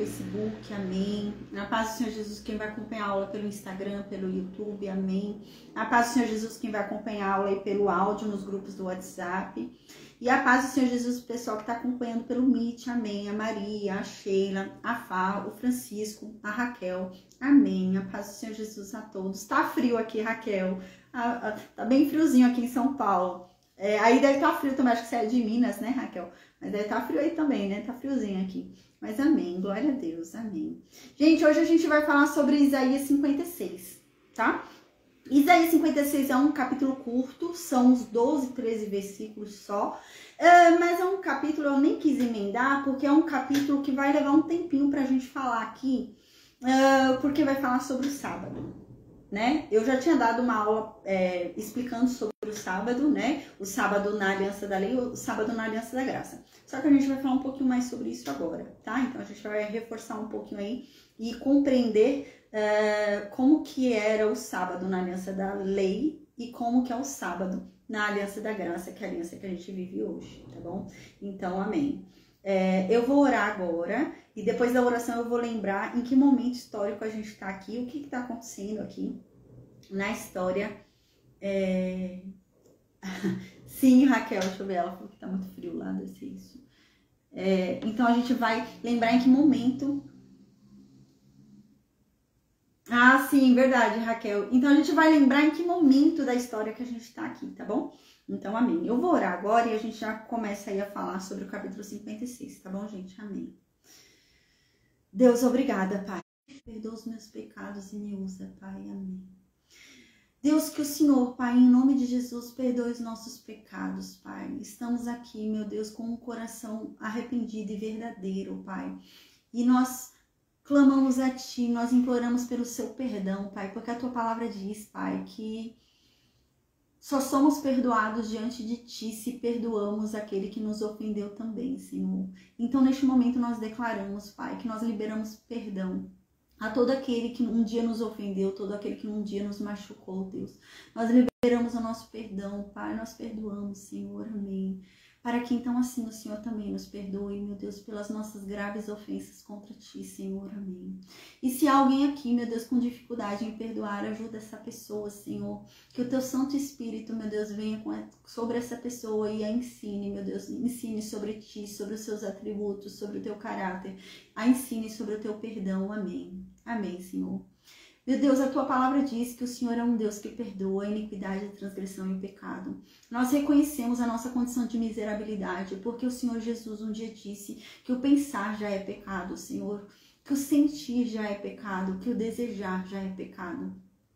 Facebook, amém. A paz do Senhor Jesus, quem vai acompanhar a aula pelo Instagram, pelo YouTube, amém. A paz do Senhor Jesus, quem vai acompanhar a aula aí pelo áudio nos grupos do WhatsApp. E a paz do Senhor Jesus, o pessoal que está acompanhando pelo Meet, amém. A Maria, a Sheila, a Fá, o Francisco, a Raquel, amém. A paz do Senhor Jesus a todos. Tá frio aqui, Raquel. Tá bem friozinho aqui em São Paulo. Aí deve estar frio também, acho que você é de Minas, né, Raquel? Mas deve estar frio aí também, né? Tá friozinho aqui. Mas amém, glória a Deus, amém. Gente, hoje a gente vai falar sobre Isaías 56, tá? Isaías 56 é um capítulo curto, são uns 12, 13 versículos só. Mas é um capítulo, eu nem quis emendar, porque é um capítulo que vai levar um tempinho pra gente falar aqui, porque vai falar sobre o sábado, né? Eu já tinha dado uma aula explicando sobre o sábado, né? O sábado na aliança da lei e o sábado na aliança da graça. Só que a gente vai falar um pouquinho mais sobre isso agora, tá? Então a gente vai reforçar um pouquinho aí e compreender como que era o sábado na aliança da lei e como que é o sábado na aliança da graça, que é a aliança que a gente vive hoje, tá bom? Então, amém. Eu vou orar agora e depois da oração eu vou lembrar em que momento histórico a gente tá aqui, o que que tá acontecendo aqui na história. Sim, Raquel, deixa eu ver, ela falou que tá muito frio lá, deve ser isso. Então a gente vai lembrar em que momento. Ah, sim, verdade, Raquel. Então a gente vai lembrar em que momento da história que a gente tá aqui, tá bom? Então, amém. Eu vou orar agora e a gente já começa aí a falar sobre o capítulo 56, tá bom, gente? Amém. Deus, obrigada, Pai. Perdoa os meus pecados e me usa, Pai. Amém. Deus, que o Senhor, Pai, em nome de Jesus, perdoe os nossos pecados, Pai. Estamos aqui, meu Deus, com um coração arrependido e verdadeiro, Pai. E nós clamamos a Ti, nós imploramos pelo Seu perdão, Pai, porque a Tua palavra diz, Pai, que só somos perdoados diante de Ti se perdoamos aquele que nos ofendeu também, Senhor. Então, neste momento, nós declaramos, Pai, que nós liberamos perdão a todo aquele que um dia nos ofendeu, todo aquele que um dia nos machucou, Deus. Nós liberamos o nosso perdão, Pai, nós perdoamos, Senhor, amém. Para que então assim o Senhor também nos perdoe, meu Deus, pelas nossas graves ofensas contra Ti, Senhor, amém. E se há alguém aqui, meu Deus, com dificuldade em perdoar, ajuda essa pessoa, Senhor. Que o Teu Santo Espírito, meu Deus, venha sobre essa pessoa e a ensine, meu Deus, ensine sobre Ti, sobre os Seus atributos, sobre o Teu caráter, a ensine sobre o Teu perdão, amém. Amém, Senhor. Meu Deus, a Tua palavra diz que o Senhor é um Deus que perdoa a iniquidade, a transgressão e o pecado. Nós reconhecemos a nossa condição de miserabilidade, porque o Senhor Jesus um dia disse que o pensar já é pecado, Senhor, que o sentir já é pecado, que o desejar já é pecado.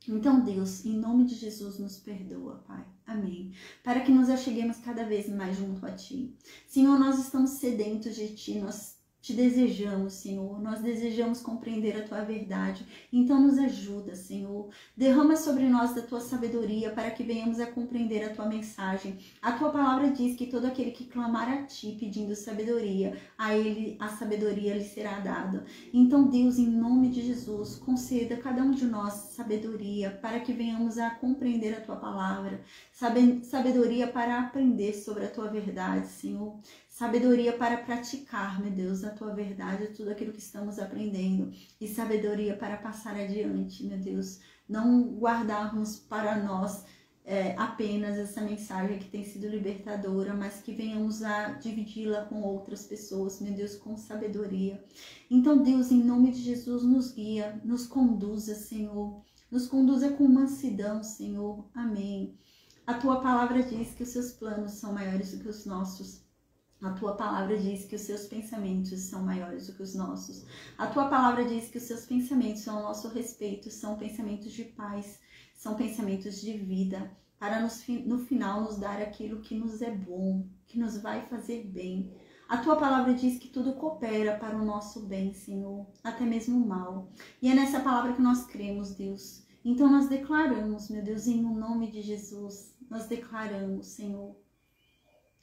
Então, Deus, em nome de Jesus, nos perdoa, Pai. Amém. Para que nos acheguemos cada vez mais junto a Ti. Senhor, nós estamos sedentos de Ti, nós Te desejamos, Senhor, nós desejamos compreender a Tua verdade, então nos ajuda, Senhor, derrama sobre nós da Tua sabedoria para que venhamos a compreender a Tua mensagem. A Tua palavra diz que todo aquele que clamar a Ti pedindo sabedoria, a ele a sabedoria lhe será dada. Então, Deus, em nome de Jesus, conceda a cada um de nós sabedoria para que venhamos a compreender a Tua palavra, sabedoria para aprender sobre a Tua verdade, Senhor. Sabedoria para praticar, meu Deus, a Tua verdade, tudo aquilo que estamos aprendendo. E sabedoria para passar adiante, meu Deus. Não guardarmos para nós apenas essa mensagem que tem sido libertadora, mas que venhamos a dividi-la com outras pessoas, meu Deus, com sabedoria. Então, Deus, em nome de Jesus, nos guia, nos conduza, Senhor. Nos conduza com mansidão, Senhor. Amém. A Tua palavra diz que os Seus planos são maiores do que os nossos. A Tua palavra diz que os Seus pensamentos são maiores do que os nossos. A Tua palavra diz que os Seus pensamentos ao nosso respeito são pensamentos de paz, são pensamentos de vida, para no final nos dar aquilo que nos é bom, que nos vai fazer bem. A Tua palavra diz que tudo coopera para o nosso bem, Senhor, até mesmo o mal. E é nessa palavra que nós cremos, Deus. Então nós declaramos, meu Deus, em nome de Jesus, nós declaramos, Senhor,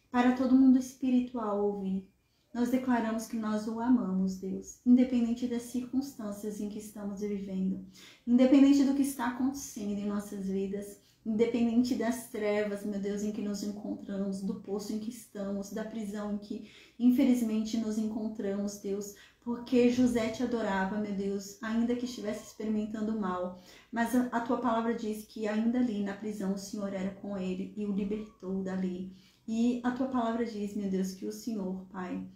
para todo mundo espiritual ouvir, nós declaramos que nós o amamos, Deus, independente das circunstâncias em que estamos vivendo, independente do que está acontecendo em nossas vidas, independente das trevas, meu Deus, em que nos encontramos, do poço em que estamos, da prisão em que, infelizmente, nos encontramos, Deus, porque José te adorava, meu Deus, ainda que estivesse experimentando mal. Mas a tua palavra diz que ainda ali na prisão o Senhor era com ele e o libertou dali. E a tua palavra diz, meu Deus, que o Senhor, Pai,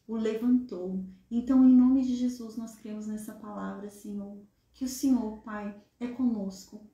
o levantou. Então, em nome de Jesus, nós cremos nessa palavra, Senhor, que o Senhor, Pai, é conosco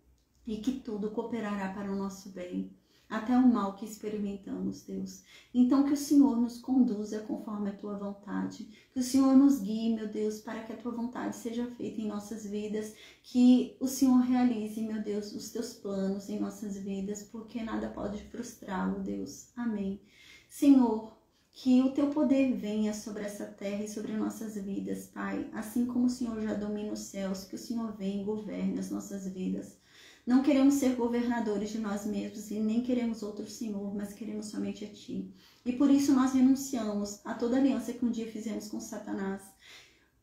e que tudo cooperará para o nosso bem, até o mal que experimentamos, Deus. Então, que o Senhor nos conduza conforme a tua vontade, que o Senhor nos guie, meu Deus, para que a tua vontade seja feita em nossas vidas, que o Senhor realize, meu Deus, os teus planos em nossas vidas, porque nada pode frustrá-lo, Deus. Amém. Senhor, que o teu poder venha sobre essa terra e sobre nossas vidas, Pai, assim como o Senhor já domina os céus, que o Senhor venha e governe as nossas vidas. Não queremos ser governadores de nós mesmos e nem queremos outro Senhor, mas queremos somente a Ti. E por isso nós renunciamos a toda aliança que um dia fizemos com Satanás.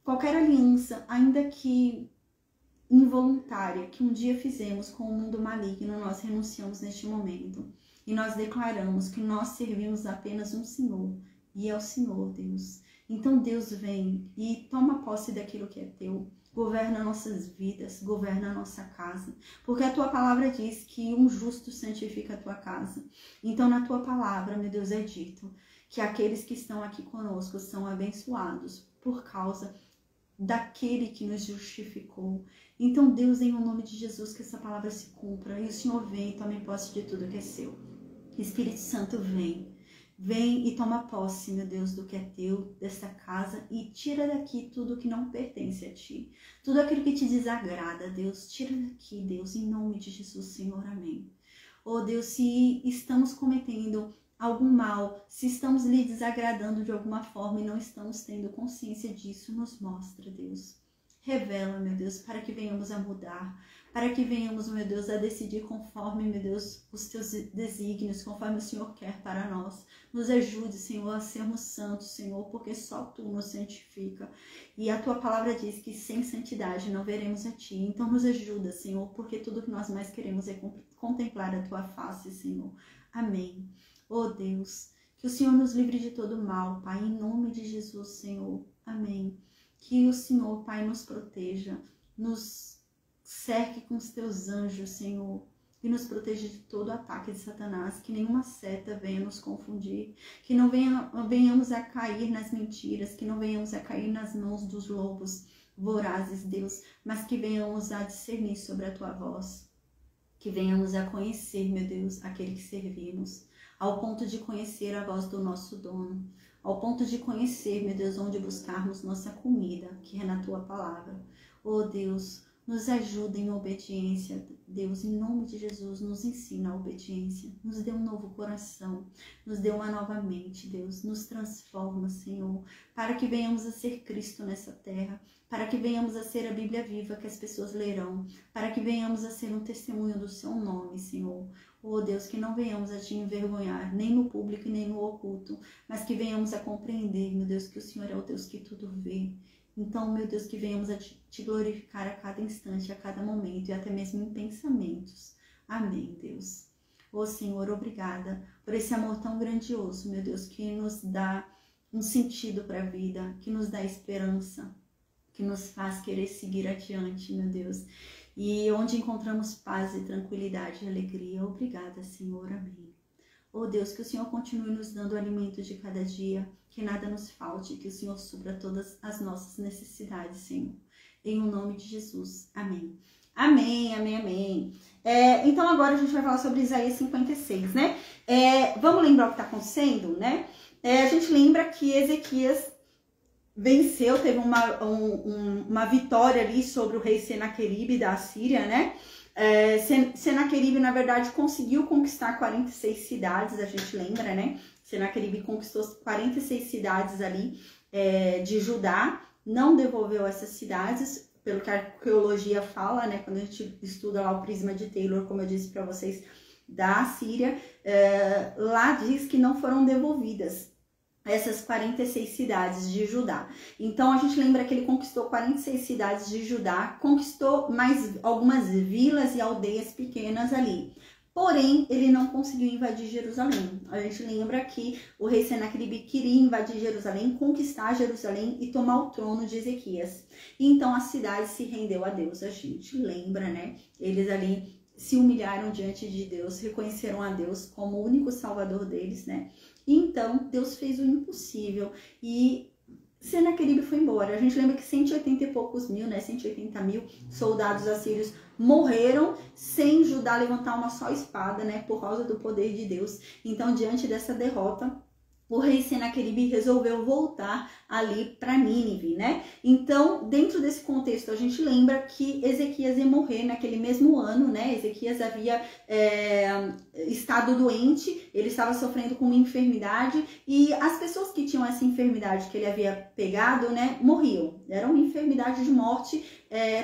Qualquer aliança, ainda que involuntária, que um dia fizemos com o mundo maligno, nós renunciamos neste momento. E nós declaramos que nós servimos apenas um Senhor, e é o Senhor, Deus. Então Deus vem e toma posse daquilo que é teu. Governa nossas vidas, governa a nossa casa. Porque a tua palavra diz que um justo santifica a tua casa. Então na tua palavra, meu Deus, é dito que aqueles que estão aqui conosco são abençoados por causa daquele que nos justificou. Então Deus, em nome de Jesus, que essa palavra se cumpra. E o Senhor vem e tome posse de tudo que é seu. Espírito Santo, vem. Vem e toma posse, meu Deus, do que é teu, desta casa, e tira daqui tudo que não pertence a ti. Tudo aquilo que te desagrada, Deus, tira daqui, Deus, em nome de Jesus, Senhor, amém. Oh Deus, se estamos cometendo algum mal, se estamos lhe desagradando de alguma forma e não estamos tendo consciência disso, nos mostra, Deus. Revela, meu Deus, para que venhamos a mudar, para que venhamos, meu Deus, a decidir conforme, meu Deus, os teus desígnios, conforme o Senhor quer para nós. Nos ajude, Senhor, a sermos santos, Senhor, porque só Tu nos santifica. E a Tua palavra diz que sem santidade não veremos a Ti. Então nos ajuda, Senhor, porque tudo que nós mais queremos é contemplar a Tua face, Senhor. Amém. Oh Deus, que o Senhor nos livre de todo mal, Pai, em nome de Jesus, Senhor. Amém. Que o Senhor, Pai, nos proteja, nos cerque com os teus anjos, Senhor, e nos proteja de todo ataque de Satanás, que nenhuma seta venha nos confundir, que não venhamos a cair nas mentiras, que não venhamos a cair nas mãos dos lobos vorazes, Deus, mas que venhamos a discernir sobre a tua voz, que venhamos a conhecer, meu Deus, aquele que servimos, ao ponto de conhecer a voz do nosso dono, ao ponto de conhecer, meu Deus, onde buscarmos nossa comida, que é na tua palavra. Oh Deus, nos ajuda em obediência, Deus, em nome de Jesus, nos ensina a obediência, nos dê um novo coração, nos dê uma nova mente, Deus, nos transforma, Senhor, para que venhamos a ser Cristo nessa terra, para que venhamos a ser a Bíblia viva que as pessoas lerão, para que venhamos a ser um testemunho do seu nome, Senhor. Oh Deus, que não venhamos a te envergonhar, nem no público e nem no oculto, mas que venhamos a compreender, meu Deus, que o Senhor é o Deus que tudo vê. Então, meu Deus, que venhamos a te glorificar a cada instante, a cada momento e até mesmo em pensamentos. Amém, Deus. Ô Senhor, obrigada por esse amor tão grandioso, meu Deus, que nos dá um sentido para a vida, que nos dá esperança, que nos faz querer seguir adiante, meu Deus. E onde encontramos paz e tranquilidade e alegria. Obrigada, Senhor. Amém. Oh Deus, que o Senhor continue nos dando o alimento de cada dia, que nada nos falte, que o Senhor supra todas as nossas necessidades, Senhor. Em o nome de Jesus. Amém. Amém, amém, amém. Então agora a gente vai falar sobre Isaías 56, né? Vamos lembrar o que está acontecendo, né? A gente lembra que Ezequias venceu, teve uma vitória ali sobre o rei Senaqueribe da Assíria, né? Senaqueribe, na verdade, conseguiu conquistar 46 cidades, a gente lembra, né? Senaqueribe conquistou 46 cidades ali de Judá, não devolveu essas cidades, pelo que a arqueologia fala, né? Quando a gente estuda lá o prisma de Taylor, como eu disse para vocês, da Assíria, lá diz que não foram devolvidas essas 46 cidades de Judá. Então a gente lembra que ele conquistou 46 cidades de Judá, conquistou mais algumas vilas e aldeias pequenas ali. Porém, ele não conseguiu invadir Jerusalém. A gente lembra que o rei Senaqueribe queria invadir Jerusalém, conquistar Jerusalém e tomar o trono de Ezequias. E então a cidade se rendeu a Deus. A gente lembra, né? Eles ali se humilharam diante de Deus, reconheceram a Deus como o único salvador deles, né? E então Deus fez o impossível e Senaqueribe foi embora. A gente lembra que 180 e poucos mil, né? 180 mil soldados assírios morreram sem Judá levantar uma só espada, né? Por causa do poder de Deus. Então, diante dessa derrota, o rei Senaqueribe resolveu voltar ali para Nínive, né? Então, dentro desse contexto, a gente lembra que Ezequias ia morrer naquele mesmo ano, né? Ezequias havia estado doente, ele estava sofrendo com uma enfermidade e as pessoas que tinham essa enfermidade que ele havia pegado, né, morriam. Era uma enfermidade de morte.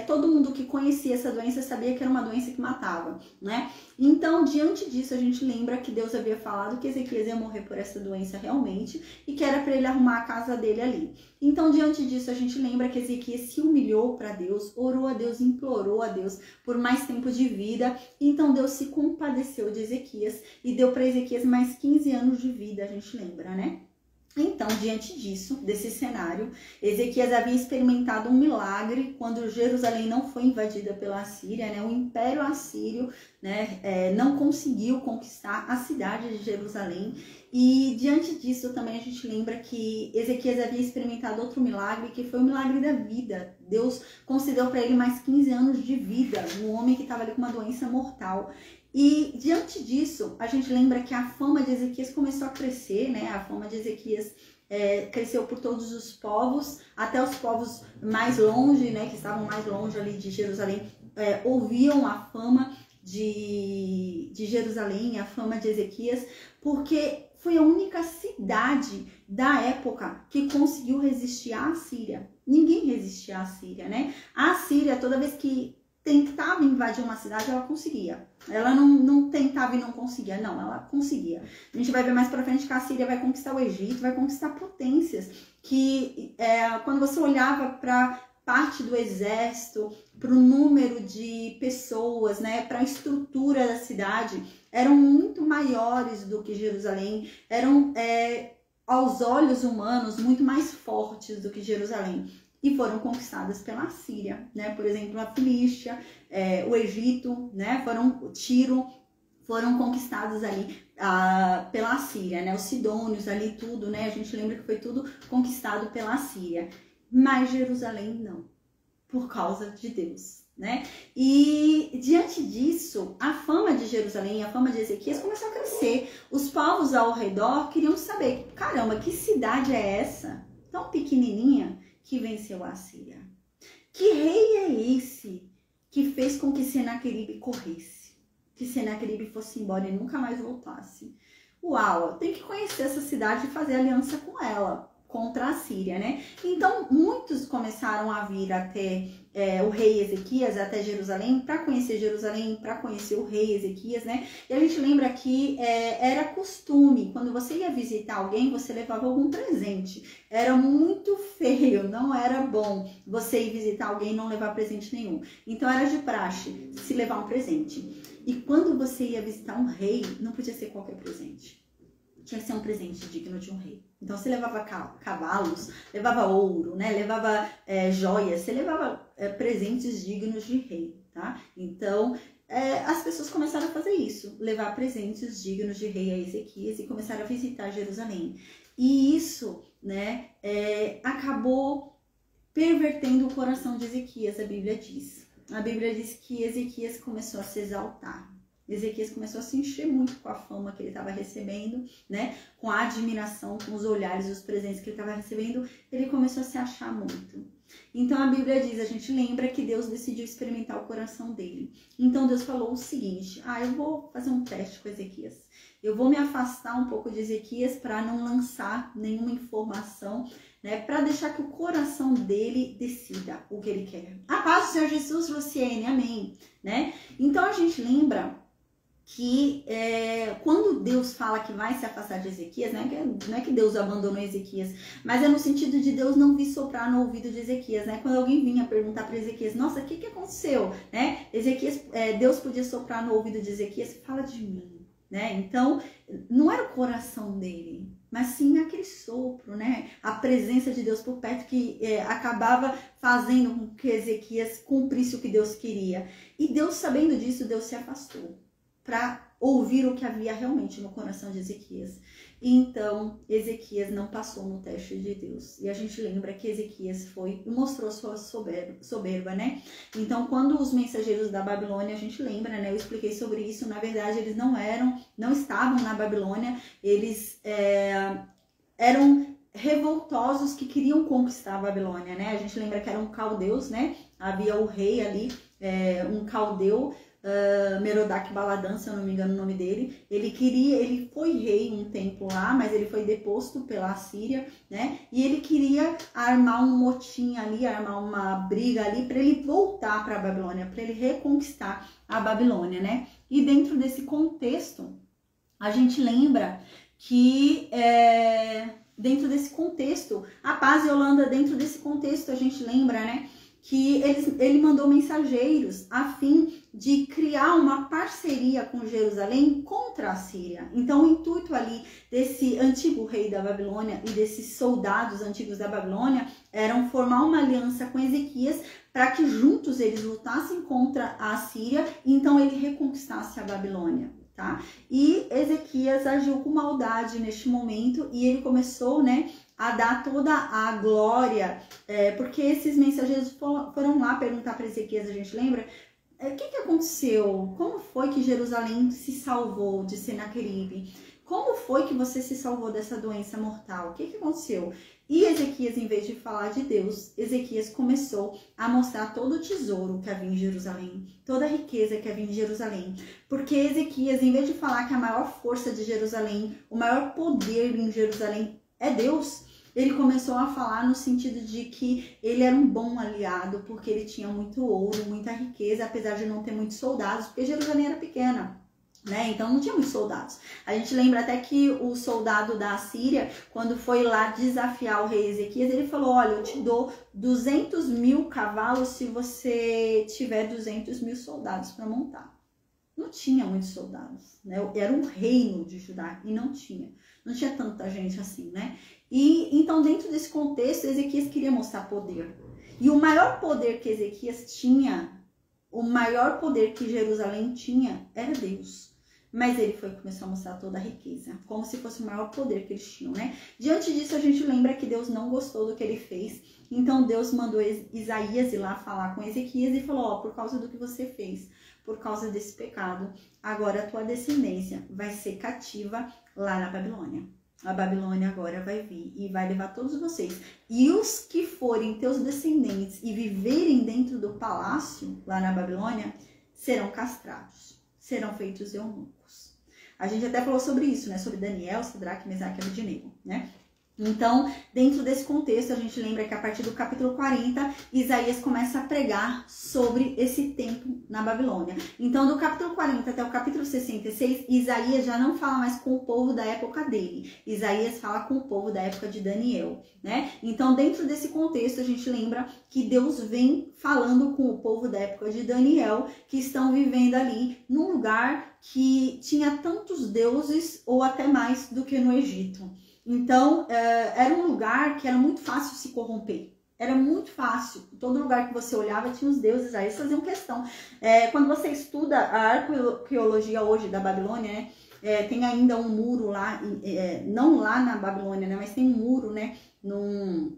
Todo mundo que conhecia essa doença sabia que era uma doença que matava, né? Então, diante disso, a gente lembra que Deus havia falado que Ezequias ia morrer por essa doença realmente e que era para ele arrumar a casa dele ali. Então, diante disso, a gente lembra que Ezequias se humilhou para Deus, orou a Deus, implorou a Deus por mais tempo de vida. Então, Deus se compadeceu de Ezequias e deu para Ezequias mais 15 anos de vida, a gente lembra, né? Então, diante disso, desse cenário, Ezequias havia experimentado um milagre quando Jerusalém não foi invadida pela Assíria, né? O Império Assírio, né, não conseguiu conquistar a cidade de Jerusalém. E diante disso também a gente lembra que Ezequias havia experimentado outro milagre, que foi o milagre da vida. Deus concedeu para ele mais 15 anos de vida, um homem que estava ali com uma doença mortal. E diante disso, a gente lembra que a fama de Ezequias começou a crescer, né? A fama de Ezequias cresceu por todos os povos, até os povos mais longe, né? Que estavam mais longe ali de Jerusalém, ouviam a fama de Jerusalém, a fama de Ezequias, porque foi a única cidade da época que conseguiu resistir à Assíria. Ninguém resistia à Assíria, né? A Assíria, toda vez que tentava invadir uma cidade, ela conseguia. Ela não tentava e não conseguia, não, ela conseguia. A gente vai ver mais pra frente que a Síria vai conquistar o Egito, vai conquistar potências que quando você olhava para parte do exército, para o número de pessoas, né, para a estrutura da cidade, eram muito maiores do que Jerusalém, eram aos olhos humanos muito mais fortes do que Jerusalém. E foram conquistadas pela Síria, né? Por exemplo, a Filístia, o Egito, né? Tiro, foram conquistados ali pela Síria, né? Os Sidônios ali, tudo, né? A gente lembra que foi tudo conquistado pela Síria. Mas Jerusalém não, por causa de Deus, né? E diante disso, a fama de Jerusalém, a fama de Ezequias começou a crescer. Os povos ao redor queriam saber, caramba, que cidade é essa? Tão pequenininha, que venceu a Assíria. Que rei é esse que fez com que Senaqueribe corresse? Que Senaqueribe fosse embora e nunca mais voltasse? Uau, tem que conhecer essa cidade e fazer aliança com ela, contra a Síria, né? Então, muitos começaram a vir até o rei Ezequias, até Jerusalém, para conhecer Jerusalém, para conhecer o rei Ezequias, né? E a gente lembra que era costume, quando você ia visitar alguém, você levava algum presente. Era muito feio, não era bom você ir visitar alguém e não levar presente nenhum. Então, era de praxe se levar um presente. E quando você ia visitar um rei, não podia ser qualquer presente. Tinha que ser um presente digno de um rei. Então, você levava cavalos, levava ouro, né? Levava joias, você levava presentes dignos de rei, tá? Então, as pessoas começaram a fazer isso, levar presentes dignos de rei a Ezequias e começaram a visitar Jerusalém. E isso, né, acabou pervertendo o coração de Ezequias, a Bíblia diz. A Bíblia diz que Ezequias começou a se exaltar. Ezequias começou a se encher muito com a fama que ele estava recebendo, né? Com a admiração, com os olhares, os presentes que ele estava recebendo, ele começou a se achar muito. Então a Bíblia diz, a gente lembra que Deus decidiu experimentar o coração dele. Então Deus falou o seguinte, eu vou fazer um teste com Ezequias. Eu vou me afastar um pouco de Ezequias para não lançar nenhuma informação, né? Para deixar que o coração dele decida o que ele quer. A paz do Senhor Jesus, Luciene, amém, né? Então a gente lembra que quando Deus fala que vai se afastar de Ezequias, né, não é que Deus abandonou Ezequias, mas é no sentido de Deus não vir soprar no ouvido de Ezequias, né? Quando alguém vinha perguntar para Ezequias, nossa, o que aconteceu, né? Deus podia soprar no ouvido de Ezequias, fala de mim, né? Então, não era o coração dele, mas sim aquele sopro, né? A presença de Deus por perto que acabava fazendo com que Ezequias cumprisse o que Deus queria. E Deus, sabendo disso, Deus se afastou para ouvir o que havia realmente no coração de Ezequias. E então, Ezequias não passou no teste de Deus. E a gente lembra que Ezequias foi e mostrou sua soberba, né? Então, quando os mensageiros da Babilônia, a gente lembra, né? Eu expliquei sobre isso. Na verdade, eles não estavam na Babilônia. Eles eram revoltosos que queriam conquistar a Babilônia, né? A gente lembra que eram caldeus, né? Havia o rei ali, um caldeu, Merodach Baladan, se eu não me engano o nome dele. Ele foi rei um tempo lá, mas ele foi deposto pela Síria, né? E ele queria armar um motim ali, armar uma briga ali para ele voltar para a Babilônia, para ele reconquistar a Babilônia, né? E dentro desse contexto, a gente lembra que dentro desse contexto, a paz e Holanda, dentro desse contexto, a gente lembra, né? Que ele mandou mensageiros a fim de criar uma parceria com Jerusalém contra a Síria. Então, o intuito ali desse antigo rei da Babilônia e desses soldados antigos da Babilônia eram formar uma aliança com Ezequias para que juntos eles lutassem contra a Síria e então ele reconquistasse a Babilônia. Tá? E Ezequias agiu com maldade neste momento e ele começou, né, a dar toda a glória, porque esses mensageiros foram lá perguntar para Ezequias, a gente lembra? O que aconteceu? Como foi que Jerusalém se salvou de Senaqueribe? Como foi que você se salvou dessa doença mortal? O que aconteceu? E Ezequias, em vez de falar de Deus, Ezequias começou a mostrar todo o tesouro que havia em Jerusalém, toda a riqueza que havia em Jerusalém. Porque Ezequias, em vez de falar que a maior força de Jerusalém, o maior poder em Jerusalém é Deus, ele começou a falar no sentido de que ele era um bom aliado, porque ele tinha muito ouro, muita riqueza, apesar de não ter muitos soldados, porque Jerusalém era pequena, né? Então não tinha muitos soldados. A gente lembra até que o soldado da Síria, quando foi lá desafiar o rei Ezequias, ele falou, olha, eu te dou 200 mil cavalos se você tiver 200 mil soldados para montar. Não tinha muitos soldados, né? Era um reino de Judá e não tinha tanta gente assim, né? E então, dentro desse contexto, Ezequias queria mostrar poder. E o maior poder que Ezequias tinha, o maior poder que Jerusalém tinha, era Deus. Mas ele começou a mostrar toda a riqueza, como se fosse o maior poder que eles tinham, né? Diante disso, a gente lembra que Deus não gostou do que ele fez. Então, Deus mandou Isaías ir lá falar com Ezequias e falou, ó, por causa do que você fez, por causa desse pecado, agora a tua descendência vai ser cativa lá na Babilônia. A Babilônia agora vai vir e vai levar todos vocês. E os que forem teus descendentes e viverem dentro do palácio lá na Babilônia, serão castrados, serão feitos eunucos. A gente até falou sobre isso, né? Sobre Daniel, Sadraque, Mesaque e Abednego, né? Então, dentro desse contexto, a gente lembra que a partir do capítulo 40, Isaías começa a pregar sobre esse tempo na Babilônia. Então, do capítulo 40 até o capítulo 66, Isaías já não fala mais com o povo da época dele. Isaías fala com o povo da época de Daniel, né? Então, dentro desse contexto, a gente lembra que Deus vem falando com o povo da época de Daniel, que estão vivendo ali num lugar que tinha tantos deuses ou até mais do que no Egito. Então, era um lugar que era muito fácil se corromper. Era muito fácil. Todo lugar que você olhava tinha os deuses. Aí eles faziam questão. Quando você estuda a arqueologia hoje da Babilônia, né, tem ainda um muro lá, não lá na Babilônia, né, mas tem um muro, né, num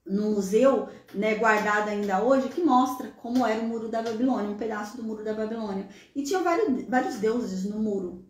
museu, né, guardado ainda hoje, que mostra como era o muro da Babilônia, um pedaço do muro da Babilônia. E tinha vários deuses no muro,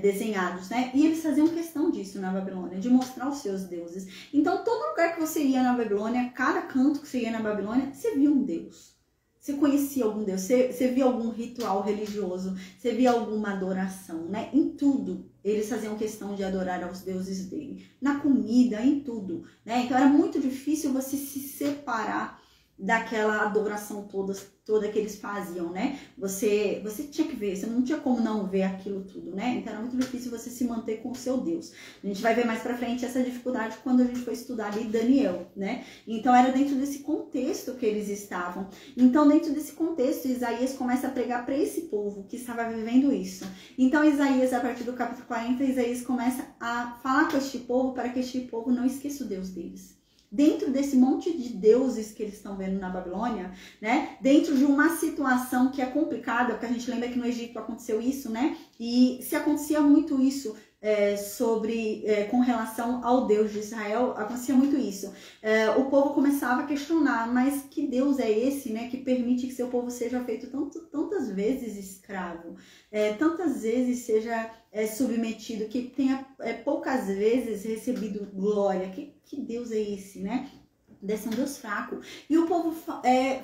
desenhados, né? E eles faziam questão disso na Babilônia, de mostrar os seus deuses. Então, todo lugar que você ia na Babilônia, cada canto que você ia na Babilônia, você via um deus. Você conhecia algum deus, você via algum ritual religioso, você via alguma adoração, né? Em tudo, eles faziam questão de adorar aos deuses dele. Na comida, em tudo, né? Então, era muito difícil você se separar daquela adoração toda que eles faziam, né? Você tinha que ver, você não tinha como não ver aquilo tudo, né? Então era muito difícil você se manter com o seu Deus. A gente vai ver mais pra frente essa dificuldade quando a gente for estudar ali Daniel, né? Então era dentro desse contexto que eles estavam. Então dentro desse contexto, Isaías começa a pregar para esse povo que estava vivendo isso. Então Isaías, a partir do capítulo 40, Isaías começa a falar com este povo para que este povo não esqueça o Deus deles. Dentro desse monte de deuses que eles estão vendo na Babilônia, né? Dentro de uma situação que é complicada, porque a gente lembra que no Egito aconteceu isso, né? E se acontecia muito isso com relação ao Deus de Israel, acontecia muito isso. O povo começava a questionar, mas que Deus é esse, né? Que permite que seu povo seja feito tantas vezes escravo, tantas vezes seja submetido, que tenha poucas vezes recebido glória. Que Deus é esse, né? Desse um Deus fraco. E o povo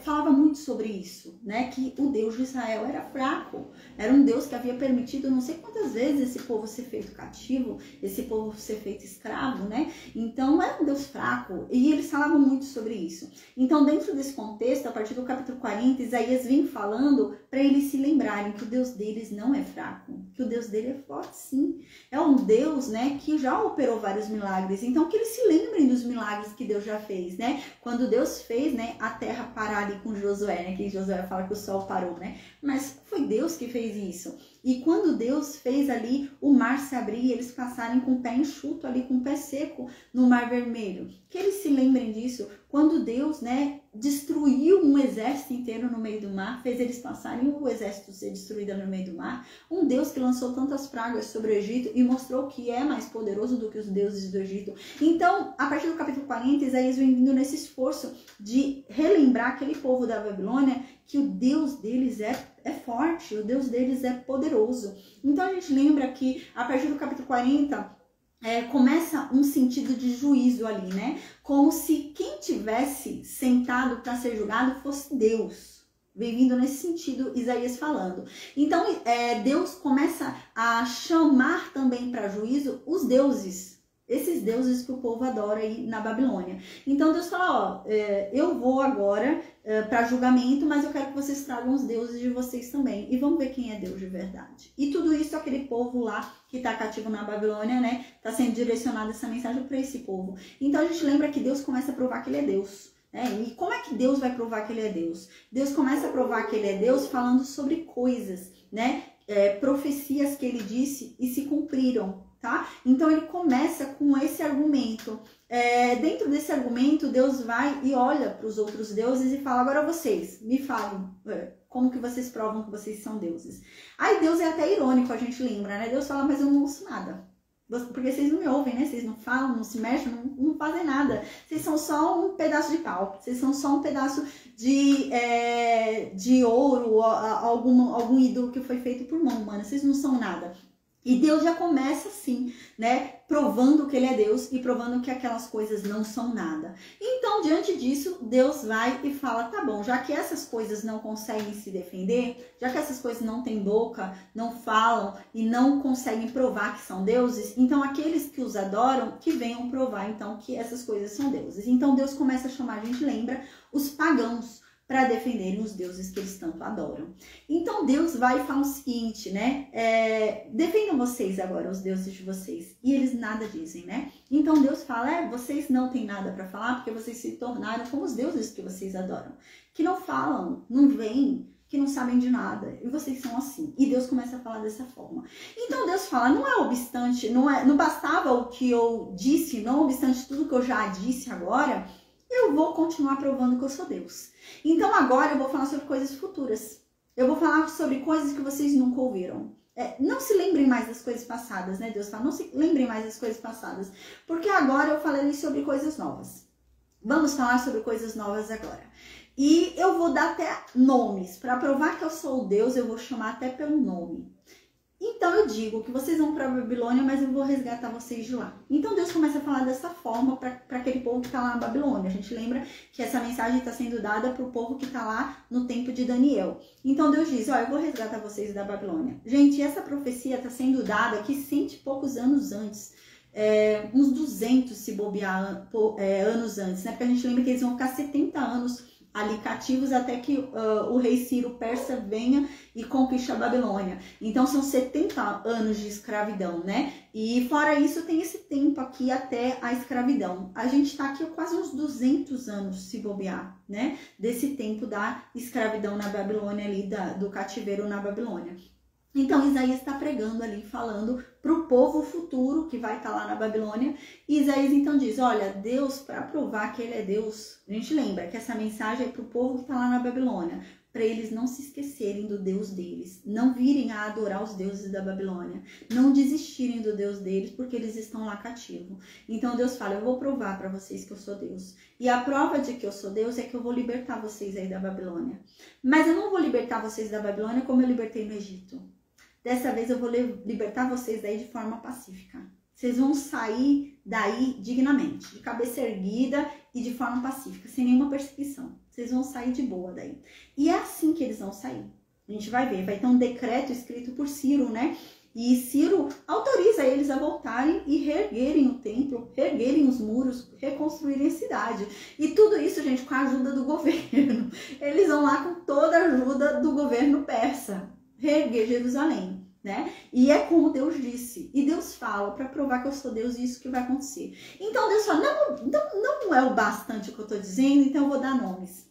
falava muito sobre isso, né? Que o Deus de Israel era fraco. Era um Deus que havia permitido não sei quantas vezes esse povo ser feito cativo, esse povo ser feito escravo, né? Então era um Deus fraco. E eles falavam muito sobre isso. Então, dentro desse contexto, a partir do capítulo 40, Isaías vem falando para eles se lembrarem que o Deus deles não é fraco, que o Deus dele é forte, sim. É um Deus, né, que já operou vários milagres. Então, que eles se lembrem dos milagres que Deus já fez, né? Quando Deus fez, né, a terra parar ali com Josué, né? Que Josué fala que o sol parou, né? Mas foi Deus que fez isso. E quando Deus fez ali o mar se abrir e eles passarem com o pé enxuto ali, com o pé seco no Mar Vermelho. Que eles se lembrem disso. Quando Deus, né, destruiu um exército inteiro no meio do mar, fez eles passarem o exército ser destruído no meio do mar. Um Deus que lançou tantas pragas sobre o Egito e mostrou que é mais poderoso do que os deuses do Egito. Então, a partir do capítulo 40, Isaías vem vindo nesse esforço de relembrar aquele povo da Babilônia que o Deus deles é forte, o Deus deles é poderoso. Então a gente lembra que a partir do capítulo 40 começa um sentido de juízo ali, né? Como se quem tivesse sentado para ser julgado fosse Deus. Vem vindo nesse sentido Isaías falando. Então Deus começa a chamar também para juízo os deuses. Esses deuses que o povo adora aí na Babilônia. Então Deus fala, eu vou agora para julgamento, mas eu quero que vocês tragam os deuses de vocês também. E vamos ver quem é Deus de verdade. E tudo isso, aquele povo lá que está cativo na Babilônia, né? Está sendo direcionada essa mensagem para esse povo. Então a gente lembra que Deus começa a provar que ele é Deus. E como é que Deus vai provar que ele é Deus? Deus começa a provar que ele é Deus falando sobre coisas, né? Profecias que ele disse e se cumpriram. Tá? Então ele começa com esse argumento. Dentro desse argumento, Deus vai e olha para os outros deuses e fala, agora vocês, me falem, como que vocês provam que vocês são deuses? Aí Deus é até irônico, a gente lembra, né? Deus fala, mas eu não ouço nada. Porque vocês não me ouvem, né? Vocês não falam, não se mexem, não fazem nada. Vocês são só um pedaço de pau. Vocês são só um pedaço de ouro, algum ídolo que foi feito por mão humana. Vocês não são nada. E Deus já começa assim, né? Provando que ele é Deus e provando que aquelas coisas não são nada. Então, diante disso, Deus vai e fala, tá bom, já que essas coisas não conseguem se defender, já que essas coisas não têm boca, não falam e não conseguem provar que são deuses, então aqueles que os adoram, que venham provar então que essas coisas são deuses. Então Deus começa a chamar, a gente lembra, os pagãos, para defenderem os deuses que eles tanto adoram. Então Deus vai e fala o seguinte, né? Defendam vocês agora os deuses de vocês. E eles nada dizem, né? Então Deus fala, vocês não têm nada para falar porque vocês se tornaram como os deuses que vocês adoram. Que não falam, não veem, que não sabem de nada. E vocês são assim. E Deus começa a falar dessa forma. Então Deus fala, não bastava o que eu disse, não obstante tudo que eu já disse agora, eu vou continuar provando que eu sou Deus. Então agora eu vou falar sobre coisas futuras. Eu vou falar sobre coisas que vocês nunca ouviram. Não se lembrem mais das coisas passadas, né? Deus fala, não se lembrem mais das coisas passadas. Porque agora eu falarei sobre coisas novas. Vamos falar sobre coisas novas agora. E eu vou dar até nomes. Para provar que eu sou Deus, eu vou chamar até pelo nome. Então eu digo que vocês vão para a Babilônia, mas eu vou resgatar vocês de lá. Então Deus começa a falar dessa forma para aquele povo que está lá na Babilônia. A gente lembra que essa mensagem está sendo dada para o povo que está lá no tempo de Daniel. Então Deus diz, eu vou resgatar vocês da Babilônia. Gente, essa profecia está sendo dada aqui 100 e poucos anos antes. Uns 200 se bobear anos antes, né? Porque a gente lembra que eles vão ficar 70 anos ali cativos até que o rei Ciro persa venha e conquiste a Babilônia. Então são 70 anos de escravidão, né? E fora isso tem esse tempo aqui até a escravidão. A gente tá aqui quase uns 200 anos, se bobear, né? Desse tempo da escravidão na Babilônia ali, do cativeiro na Babilônia. Então Isaías está pregando ali, falando para o povo futuro que vai estar lá na Babilônia. E Isaías então diz, olha, Deus, para provar que ele é Deus, a gente lembra que essa mensagem é para o povo que está lá na Babilônia, para eles não se esquecerem do Deus deles, não virem a adorar os deuses da Babilônia, não desistirem do Deus deles, porque eles estão lá cativos. Então Deus fala, eu vou provar para vocês que eu sou Deus. E a prova de que eu sou Deus é que eu vou libertar vocês aí da Babilônia. Mas eu não vou libertar vocês da Babilônia como eu libertei no Egito. Dessa vez eu vou libertar vocês daí de forma pacífica. Vocês vão sair daí dignamente, de cabeça erguida e de forma pacífica, sem nenhuma perseguição. Vocês vão sair de boa daí. E é assim que eles vão sair. A gente vai ver, vai ter um decreto escrito por Ciro, né? E Ciro autoriza eles a voltarem e reerguerem o templo, reerguerem os muros, reconstruírem a cidade. E tudo isso, gente, com a ajuda do governo. Eles vão lá com toda a ajuda do governo persa. Reerguer Jerusalém, né? E é como Deus disse. E Deus fala para provar que eu sou Deus e isso que vai acontecer. Então Deus fala, não é o bastante o que eu estou dizendo, então eu vou dar nomes.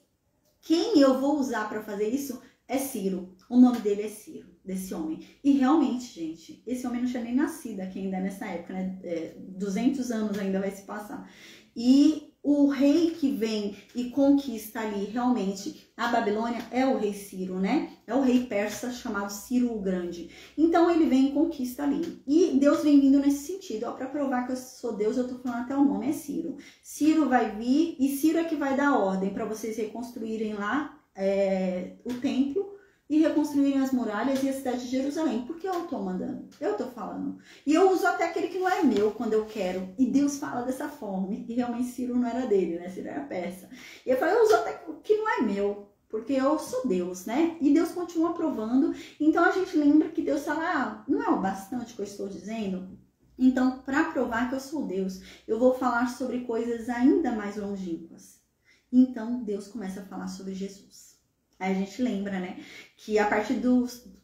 Quem eu vou usar para fazer isso é Ciro. O nome dele é Ciro, desse homem. E realmente, gente, esse homem não tinha nem nascido aqui ainda nessa época, né? 200 anos ainda vai se passar. E o rei que vem e conquista ali realmente a Babilônia é o rei Ciro, né? É o rei persa chamado Ciro o Grande. Então ele vem e conquista ali. E Deus vem vindo nesse sentido. Para provar que eu sou Deus, eu tô falando até o nome, é Ciro. Ciro vai vir e Ciro é que vai dar ordem para vocês reconstruírem lá o templo e reconstruírem as muralhas e a cidade de Jerusalém. Porque eu tô mandando, eu tô falando. E eu uso até aquele que não é meu quando eu quero. E Deus fala dessa forma. E realmente Ciro não era dele, né? Ciro era persa. E eu falo, eu uso até o que não é meu. Porque eu sou Deus, né? E Deus continua aprovando. Então a gente lembra que Deus fala, não é o bastante que eu estou dizendo? Então, para provar que eu sou Deus, eu vou falar sobre coisas ainda mais longínquas. Então Deus começa a falar sobre Jesus. Aí a gente lembra, né, que a partir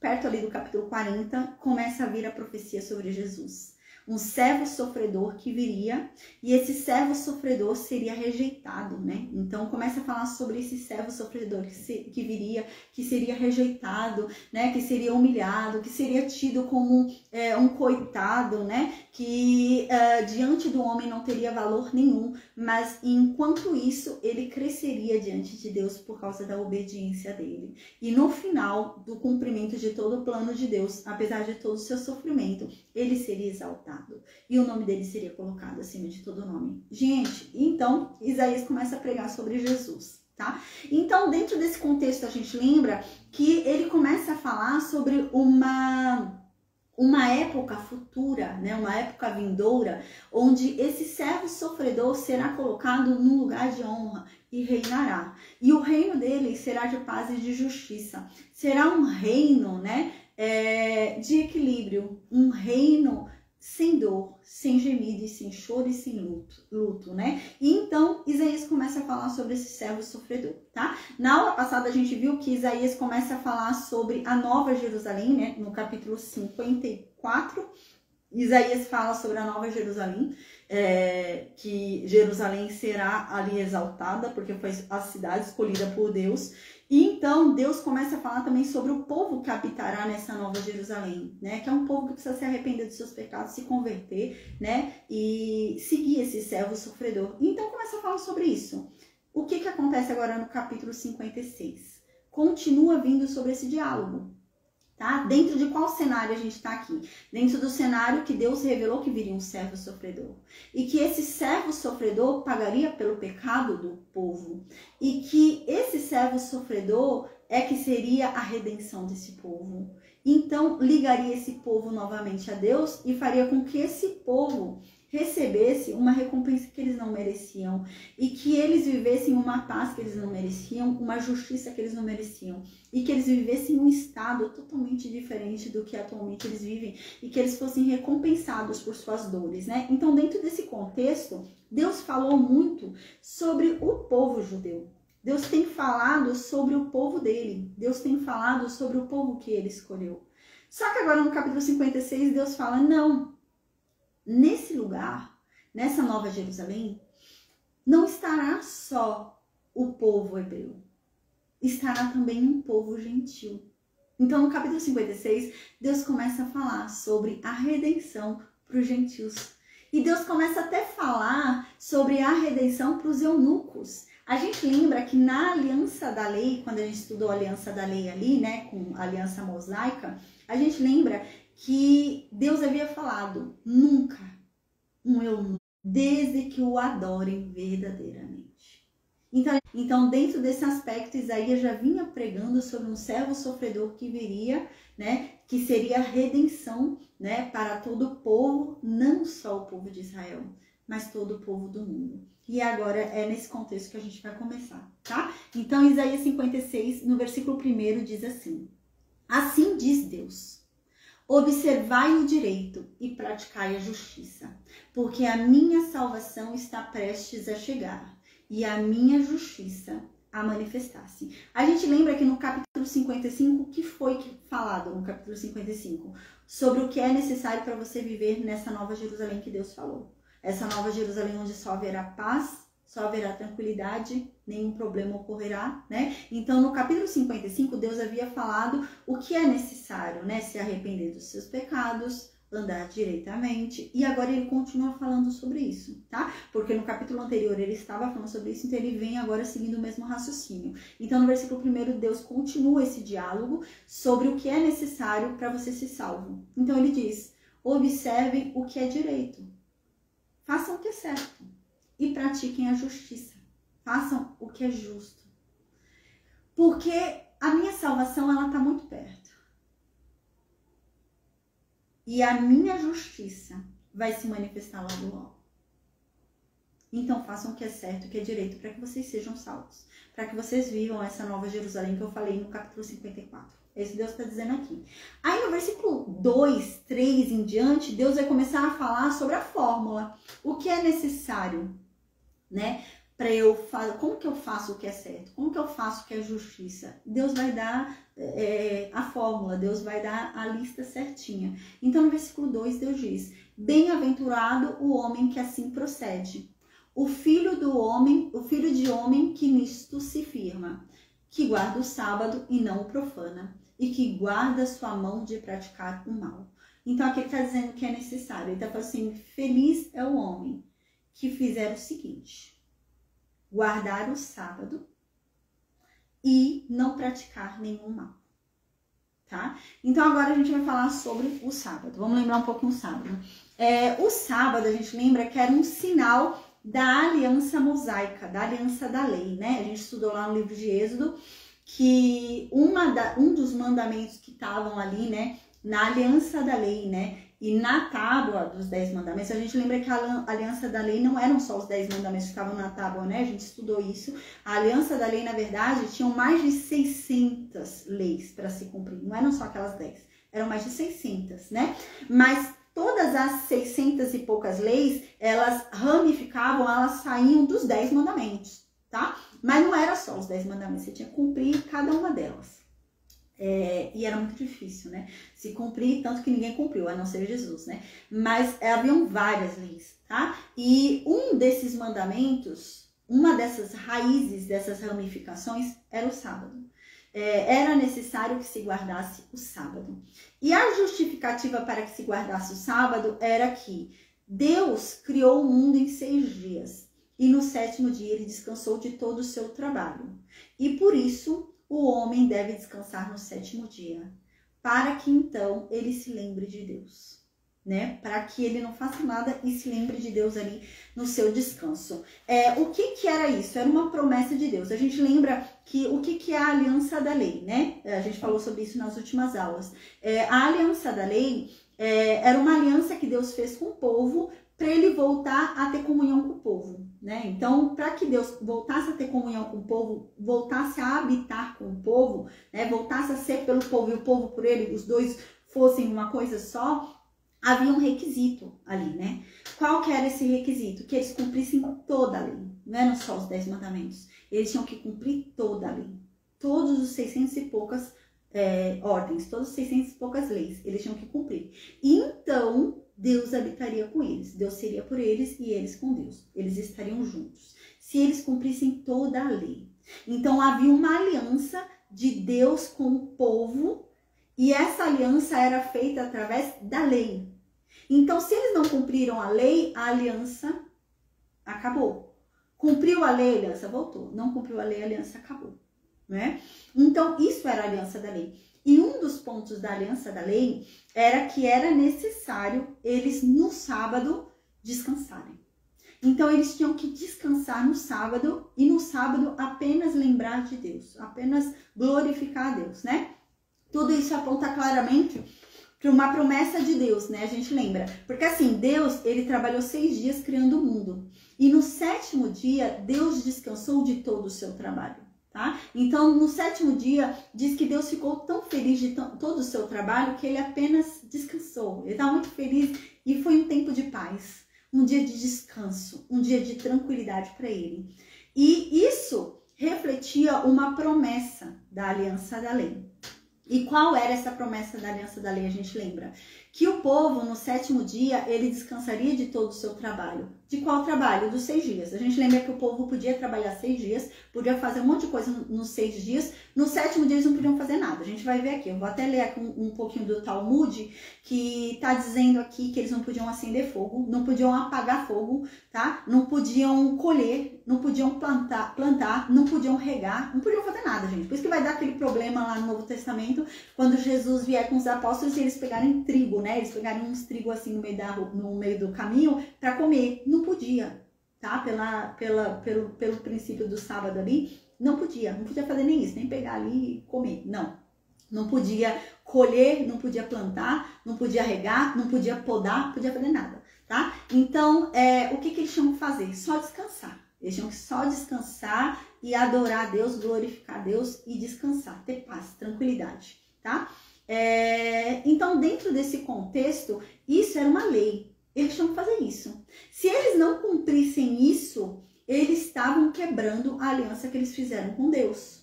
perto ali do capítulo 40, começa a vir a profecia sobre Jesus. Um servo sofredor que viria, e esse servo sofredor seria rejeitado, né? Então começa a falar sobre esse servo sofredor que viria, que seria rejeitado, né? Que seria humilhado, que seria tido como um coitado, né? Que diante do homem não teria valor nenhum, mas enquanto isso ele cresceria diante de Deus por causa da obediência dele. E no final do cumprimento de todo o plano de Deus, apesar de todo o seu sofrimento, ele seria exaltado. E o nome dele seria colocado acima de todo nome. Gente, então Isaías começa a pregar sobre Jesus, tá? Então, dentro desse contexto, a gente lembra que ele começa a falar sobre uma época futura, né? Uma época vindoura, onde esse servo sofredor será colocado num lugar de honra e reinará. E o reino dele será de paz e de justiça. Será um reino, né? De equilíbrio, um reino sem dor, sem gemido e sem choro e sem luto, né? E então Isaías começa a falar sobre esse servo sofredor, tá? Na aula passada a gente viu que Isaías começa a falar sobre a Nova Jerusalém, né? No capítulo 54, Isaías fala sobre a Nova Jerusalém, que Jerusalém será ali exaltada, porque foi a cidade escolhida por Deus. E então Deus começa a falar também sobre o povo que habitará nessa Nova Jerusalém, né? Que é um povo que precisa se arrepender dos seus pecados, se converter, né? E seguir esse servo sofredor. E então começa a falar sobre isso. O que acontece agora no capítulo 56? Continua vindo sobre esse diálogo. Tá? Dentro de qual cenário a gente está aqui? Dentro do cenário que Deus revelou que viria um servo sofredor. E que esse servo sofredor pagaria pelo pecado do povo. E que esse servo sofredor é que seria a redenção desse povo. Então, ligaria esse povo novamente a Deus e faria com que esse povo recebesse uma recompensa que eles não mereciam e que eles vivessem uma paz que eles não mereciam, uma justiça que eles não mereciam e que eles vivessem um estado totalmente diferente do que atualmente eles vivem e que eles fossem recompensados por suas dores, né? Então, dentro desse contexto, Deus falou muito sobre o povo judeu. Deus tem falado sobre o povo dele. Deus tem falado sobre o povo que ele escolheu. Só que agora no capítulo 56, Deus fala, não, nesse lugar, nessa Nova Jerusalém, não estará só o povo hebreu. Estará também um povo gentil. Então, no capítulo 56, Deus começa a falar sobre a redenção para os gentios. E Deus começa até a falar sobre a redenção para os eunucos. A gente lembra que na aliança da lei, quando a gente estudou a aliança da lei ali, né, com a aliança mosaica, a gente lembra que Deus havia falado, nunca um eunuco, desde que o adorem verdadeiramente. Então, dentro desse aspecto, Isaías já vinha pregando sobre um servo sofredor que viria, né, que seria a redenção, né, para todo o povo, não só o povo de Israel, mas todo o povo do mundo. E agora é nesse contexto que a gente vai começar, tá? Então, Isaías 56, no versículo 1, diz assim: assim diz Deus, observai o direito e praticai a justiça, porque a minha salvação está prestes a chegar e a minha justiça a manifestar-se. A gente lembra que no capítulo 55, o que foi falado no capítulo 55? Sobre o que é necessário para você viver nessa nova Jerusalém que Deus falou. Essa nova Jerusalém onde só haverá paz, só haverá tranquilidade, nenhum problema ocorrerá, né? Então, no capítulo 55, Deus havia falado o que é necessário, né? Se arrepender dos seus pecados, andar direitamente, e agora ele continua falando sobre isso, tá? Porque no capítulo anterior ele estava falando sobre isso, então ele vem agora seguindo o mesmo raciocínio. Então, no versículo 1, Deus continua esse diálogo sobre o que é necessário para você ser salvo. Então, ele diz, observem o que é direito, façam o que é certo e pratiquem a justiça, façam o que é justo, porque a minha salvação, ela está muito perto. E a minha justiça vai se manifestar logo logo. Então façam o que é certo, o que é direito, para que vocês sejam salvos. Para que vocês vivam essa nova Jerusalém que eu falei no capítulo 54. Esse Deus está dizendo aqui. Aí no versículo 2, 3 em diante, Deus vai começar a falar sobre a fórmula. O que é necessário, né? Para eu fazer, como que eu faço o que é certo? Como que eu faço o que é justiça? Deus vai dar a fórmula, Deus vai dar a lista certinha. Então, no versículo 2, Deus diz, bem-aventurado o homem que assim procede, o filho de homem que nisto se firma, que guarda o sábado e não o profana, e que guarda sua mão de praticar o mal. Então, aqui ele está dizendo que é necessário. Ele está falando assim, feliz é o homem que fizer o seguinte, guardar o sábado e não praticar nenhum mal, tá? Então agora a gente vai falar sobre o sábado. Vamos lembrar um pouquinho o sábado. O sábado, a gente lembra que era um sinal da aliança mosaica, da aliança da lei, né? A gente estudou lá no livro de Êxodo que um dos mandamentos que estavam ali, né, na aliança da lei, né, e na tábua dos 10 mandamentos, a gente lembra que a aliança da lei não eram só os 10 mandamentos que estavam na tábua, né? A gente estudou isso. A aliança da lei, na verdade, tinham mais de 600 leis para se cumprir. Não eram só aquelas 10, eram mais de 600, né? Mas todas as 600 e poucas leis, elas ramificavam, elas saíam dos 10 mandamentos, tá? Mas não era só os 10 mandamentos, você tinha que cumprir cada uma delas. E era muito difícil, né? Se cumprir, tanto que ninguém cumpriu, a não ser Jesus, né? Mas haviam várias leis, tá? E um desses mandamentos, uma dessas raízes, dessas ramificações, era o sábado. Era necessário que se guardasse o sábado. E a justificativa para que se guardasse o sábado era que Deus criou o mundo em 6 dias. E no 7º dia ele descansou de todo o seu trabalho. E por isso o homem deve descansar no 7º dia, para que então ele se lembre de Deus, né? Para que ele não faça nada e se lembre de Deus ali no seu descanso. O que era isso? Era uma promessa de Deus. A gente lembra que o que é a aliança da lei, né? A gente falou sobre isso nas últimas aulas. A aliança da lei era uma aliança que Deus fez com o povo para ele voltar a ter comunhão com o povo, né? Então, para que Deus voltasse a ter comunhão com o povo, voltasse a habitar com o povo, né? Voltasse a ser pelo povo e o povo por ele, os dois fossem uma coisa só, havia um requisito ali, né? Qual que era esse requisito? Que eles cumprissem toda a lei, Não eram só os 10 mandamentos. Eles tinham que cumprir toda a lei. Todos os 600 e poucas ordens, todas as 600 e poucas leis, eles tinham que cumprir. E então, Deus habitaria com eles. Deus seria por eles e eles com Deus. Eles estariam juntos. Se eles cumprissem toda a lei. Então, havia uma aliança de Deus com o povo e essa aliança era feita através da lei. Então, se eles não cumpriram a lei, a aliança acabou. Cumpriu a lei, a aliança voltou. Não cumpriu a lei, a aliança acabou. Né? Então, isso era a aliança da lei. E um dos pontos da aliança da lei era que era necessário eles no sábado descansarem. Então, eles tinham que descansar no sábado e no sábado apenas lembrar de Deus, apenas glorificar a Deus, né? Tudo isso aponta claramente para uma promessa de Deus, né? A gente lembra. Porque assim, Deus, ele trabalhou 6 dias criando o mundo. E no 7º dia, Deus descansou de todo o seu trabalho. Tá? Então, no 7º dia, diz que Deus ficou tão feliz de todo o seu trabalho que ele apenas descansou. Ele está muito feliz e foi um tempo de paz, um dia de descanso, um dia de tranquilidade para ele. E isso refletia uma promessa da aliança da lei. E qual era essa promessa da aliança da lei? A gente lembra que o povo, no 7º dia, ele descansaria de todo o seu trabalho. De qual trabalho? Dos 6 dias. A gente lembra que o povo podia trabalhar 6 dias, podia fazer um monte de coisa nos 6 dias. No 7º dia, eles não podiam fazer nada. A gente vai ver aqui. Eu vou até ler aqui um pouquinho do Talmud, que está dizendo aqui que eles não podiam acender fogo, não podiam apagar fogo, tá? Não podiam colher, não podiam plantar, não podiam regar, não podiam fazer nada, gente. Por isso que vai dar aquele problema lá no Novo Testamento, quando Jesus vier com os apóstolos e eles pegarem trigo, né? Eles pegarem uns trigo assim no meio do caminho para comer. Não podia, tá? Pelo princípio do sábado ali, não podia fazer nem isso, nem pegar ali e comer, não podia colher, não podia plantar, não podia regar, não podia podar, não podia fazer nada, tá? Então, o que eles tinham que fazer? Só descansar. Eles tinham que só descansar e adorar a Deus, glorificar a Deus e descansar, ter paz, tranquilidade, tá? Então, dentro desse contexto, isso era uma lei. Eles tinham que fazer isso. Se eles não cumprissem isso, eles estavam quebrando a aliança que eles fizeram com Deus.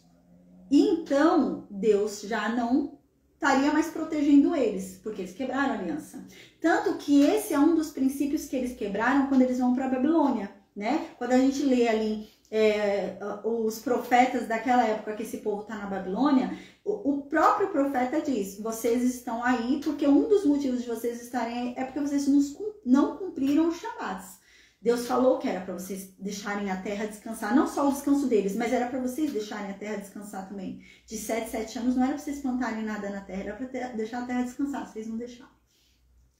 E então, Deus já não estaria mais protegendo eles, porque eles quebraram a aliança. Tanto que esse é um dos princípios que eles quebraram quando eles vão para a Babilônia, né? Quando a gente lê ali os profetas daquela época que esse povo está na Babilônia, o próprio profeta diz, vocês estão aí porque um dos motivos de vocês estarem aí é porque vocês não cumpriram os Shabats. Deus falou que era para vocês deixarem a terra descansar, não só o descanso deles, mas era para vocês deixarem a terra descansar também. De 7 anos não era para vocês plantarem nada na terra, era para deixar a terra descansar, vocês não deixaram.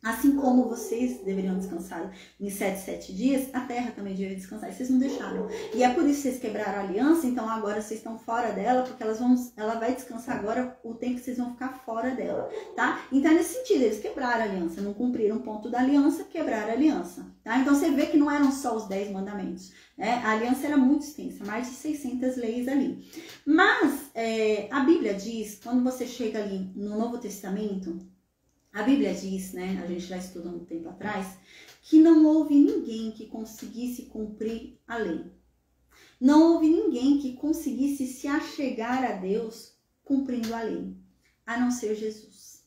Assim como vocês deveriam descansar em 7 dias, a terra também deveria descansar, e vocês não deixaram. E é por isso que vocês quebraram a aliança, então agora vocês estão fora dela, porque ela vai descansar agora o tempo que vocês vão ficar fora dela, tá? Então é nesse sentido, eles quebraram a aliança, não cumpriram o ponto da aliança, quebraram a aliança, tá? Então você vê que não eram só os 10 mandamentos, né? A aliança era muito extensa, mais de 600 leis ali. Mas a Bíblia diz, quando você chega ali no Novo Testamento, a Bíblia diz, né, a gente já estudou um tempo atrás, que não houve ninguém que conseguisse cumprir a lei. Não houve ninguém que conseguisse se achegar a Deus cumprindo a lei, a não ser Jesus.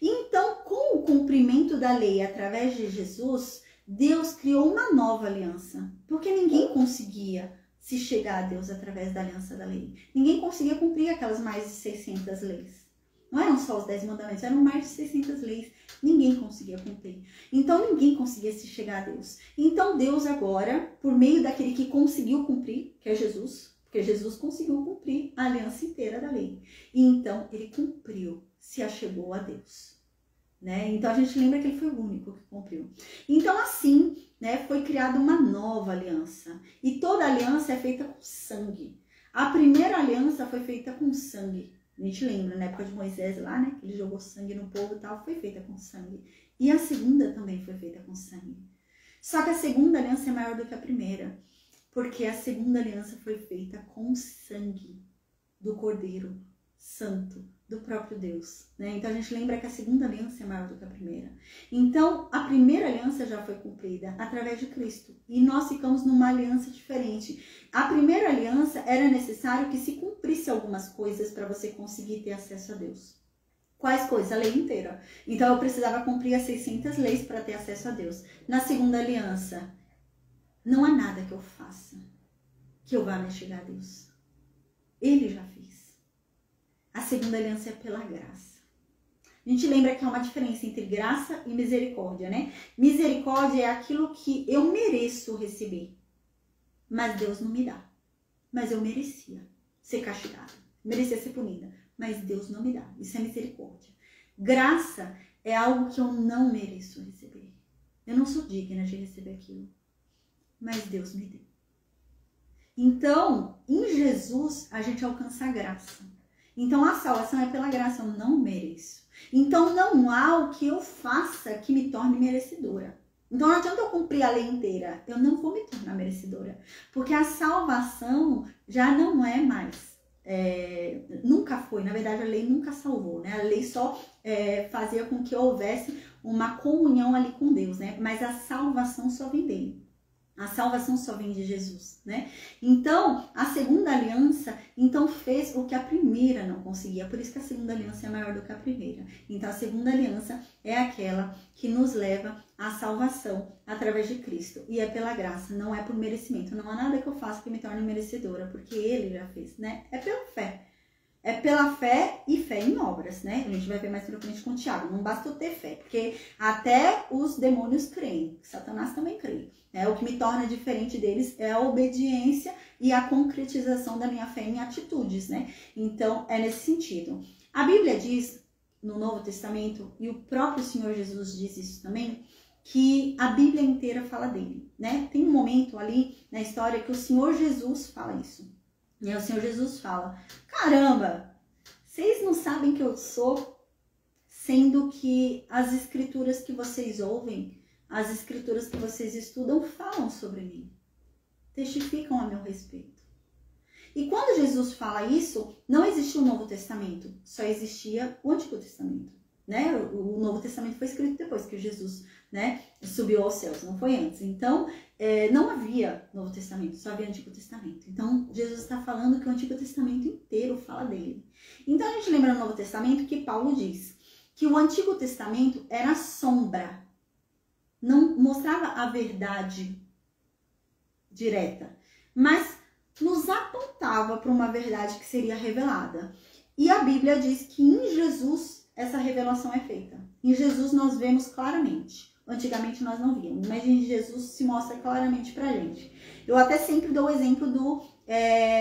E então, com o cumprimento da lei através de Jesus, Deus criou uma nova aliança, porque ninguém conseguia se chegar a Deus através da aliança da lei. Ninguém conseguia cumprir aquelas mais de 600 leis. Não eram só os 10 mandamentos, eram mais de 600 leis. Ninguém conseguia cumprir. Então, ninguém conseguia se chegar a Deus. Então, Deus agora, por meio daquele que conseguiu cumprir, que é Jesus, porque Jesus conseguiu cumprir a aliança inteira da lei. E então, ele cumpriu, se achegou a Deus. Né? Então, a gente lembra que ele foi o único que cumpriu. Então, assim, né, foi criada uma nova aliança. E toda aliança é feita com sangue. A primeira aliança foi feita com sangue. A gente lembra, na época de Moisés lá, né? Que ele jogou sangue no povo e tal, foi feita com sangue. E a segunda também foi feita com sangue. Só que a segunda aliança é maior do que a primeira. Porque a segunda aliança foi feita com sangue do cordeiro. santo do próprio Deus, né? Então a gente lembra que a segunda aliança é maior do que a primeira. Então a primeira aliança já foi cumprida através de Cristo e nós ficamos numa aliança diferente. A primeira aliança era necessário que se cumprisse algumas coisas para você conseguir ter acesso a Deus. Quais coisas? A lei inteira. Então eu precisava cumprir as 600 leis para ter acesso a Deus. Na segunda aliança, não há nada que eu faça que eu vá me chegar a Deus. Ele já fez. A segunda aliança é pela graça. A gente lembra que há uma diferença entre graça e misericórdia, né? Misericórdia é aquilo que eu mereço receber, mas Deus não me dá. Mas eu merecia ser castigada, merecia ser punida, mas Deus não me dá. Isso é misericórdia. Graça é algo que eu não mereço receber. Eu não sou digna de receber aquilo, mas Deus me deu. Então, em Jesus, a gente alcança a graça. Então, a salvação é pela graça, eu não mereço. Então, não há o que eu faça que me torne merecedora. Então, não adianta eu cumprir a lei inteira, eu não vou me tornar merecedora. Porque a salvação já não é mais, nunca foi, na verdade a lei nunca salvou, né? A lei só fazia com que houvesse uma comunhão ali com Deus, né? Mas a salvação só vem dele. A salvação só vem de Jesus, né? Então, a segunda aliança, então, fez o que a primeira não conseguia. Por isso que a segunda aliança é maior do que a primeira. Então, a segunda aliança é aquela que nos leva à salvação através de Cristo. E é pela graça, não é por merecimento. Não há nada que eu faça que me torne merecedora, porque Ele já fez, né? É pela fé. É pela fé e fé em obras, né? A gente vai ver mais pra frente com o Tiago. Não basta eu ter fé, porque até os demônios creem. Satanás também crê. O que me torna diferente deles é a obediência e a concretização da minha fé em atitudes, né? Então, é nesse sentido. A Bíblia diz, no Novo Testamento, e o próprio Senhor Jesus diz isso também, que a Bíblia inteira fala dele, né? Tem um momento ali na história que o Senhor Jesus fala isso. E aí o Senhor Jesus fala, caramba, vocês não sabem que eu sou, sendo que as escrituras que vocês ouvem, as escrituras que vocês estudam falam sobre mim, testificam a meu respeito. E quando Jesus fala isso, não existia o Novo Testamento, só existia o Antigo Testamento, né? O Novo Testamento foi escrito depois que Jesus, né, subiu aos céus, não foi antes. Então, não havia Novo Testamento, só havia Antigo Testamento. Então, Jesus está falando que o Antigo Testamento inteiro fala dele. Então, a gente lembra no Novo Testamento que Paulo diz que o Antigo Testamento era sombra, não mostrava a verdade direta, mas nos apontava para uma verdade que seria revelada. E a Bíblia diz que em Jesus essa revelação é feita. Em Jesus nós vemos claramente. Antigamente nós não víamos, mas em Jesus se mostra claramente pra gente. Eu até sempre dou o exemplo do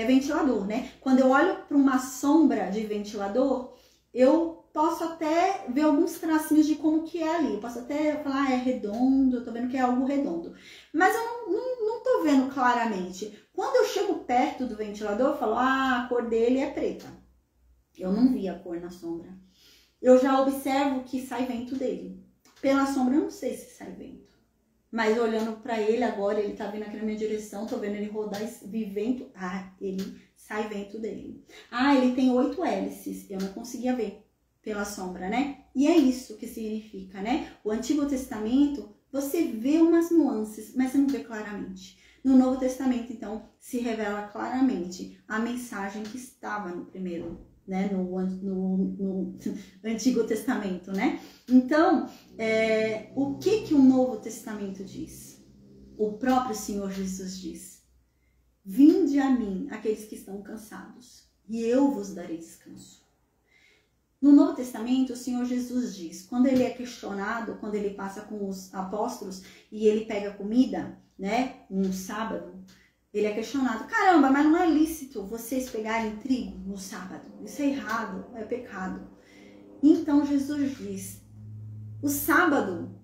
ventilador, né? Quando eu olho para uma sombra de ventilador, eu posso até ver alguns tracinhos de como que é ali. Eu posso até falar, é redondo, eu tô vendo que é algo redondo. Mas eu não tô vendo claramente. Quando eu chego perto do ventilador, eu falo, a cor dele é preta. Eu não vi a cor na sombra. Eu já observo que sai vento dele. Pela sombra eu não sei se sai vento. Mas olhando pra ele agora, ele tá vindo aqui na minha direção, tô vendo ele rodar e vi vento. Ele sai vento dele. Ele tem 8 hélices. Eu não conseguia ver pela sombra, né? E é isso que significa, né? O Antigo Testamento, você vê umas nuances, mas você não vê claramente. No Novo Testamento, então, se revela claramente a mensagem que estava no primeiro, né? No Antigo Testamento, né? Então, o que o Novo Testamento diz? O próprio Senhor Jesus diz, vinde a mim, aqueles que estão cansados, e eu vos darei descanso. No Novo Testamento, o Senhor Jesus diz, quando ele é questionado, quando ele passa com os apóstolos e ele pega comida, né, um sábado, ele é questionado, caramba, mas não é lícito vocês pegarem trigo no sábado, isso é errado, é pecado. Então Jesus diz, o sábado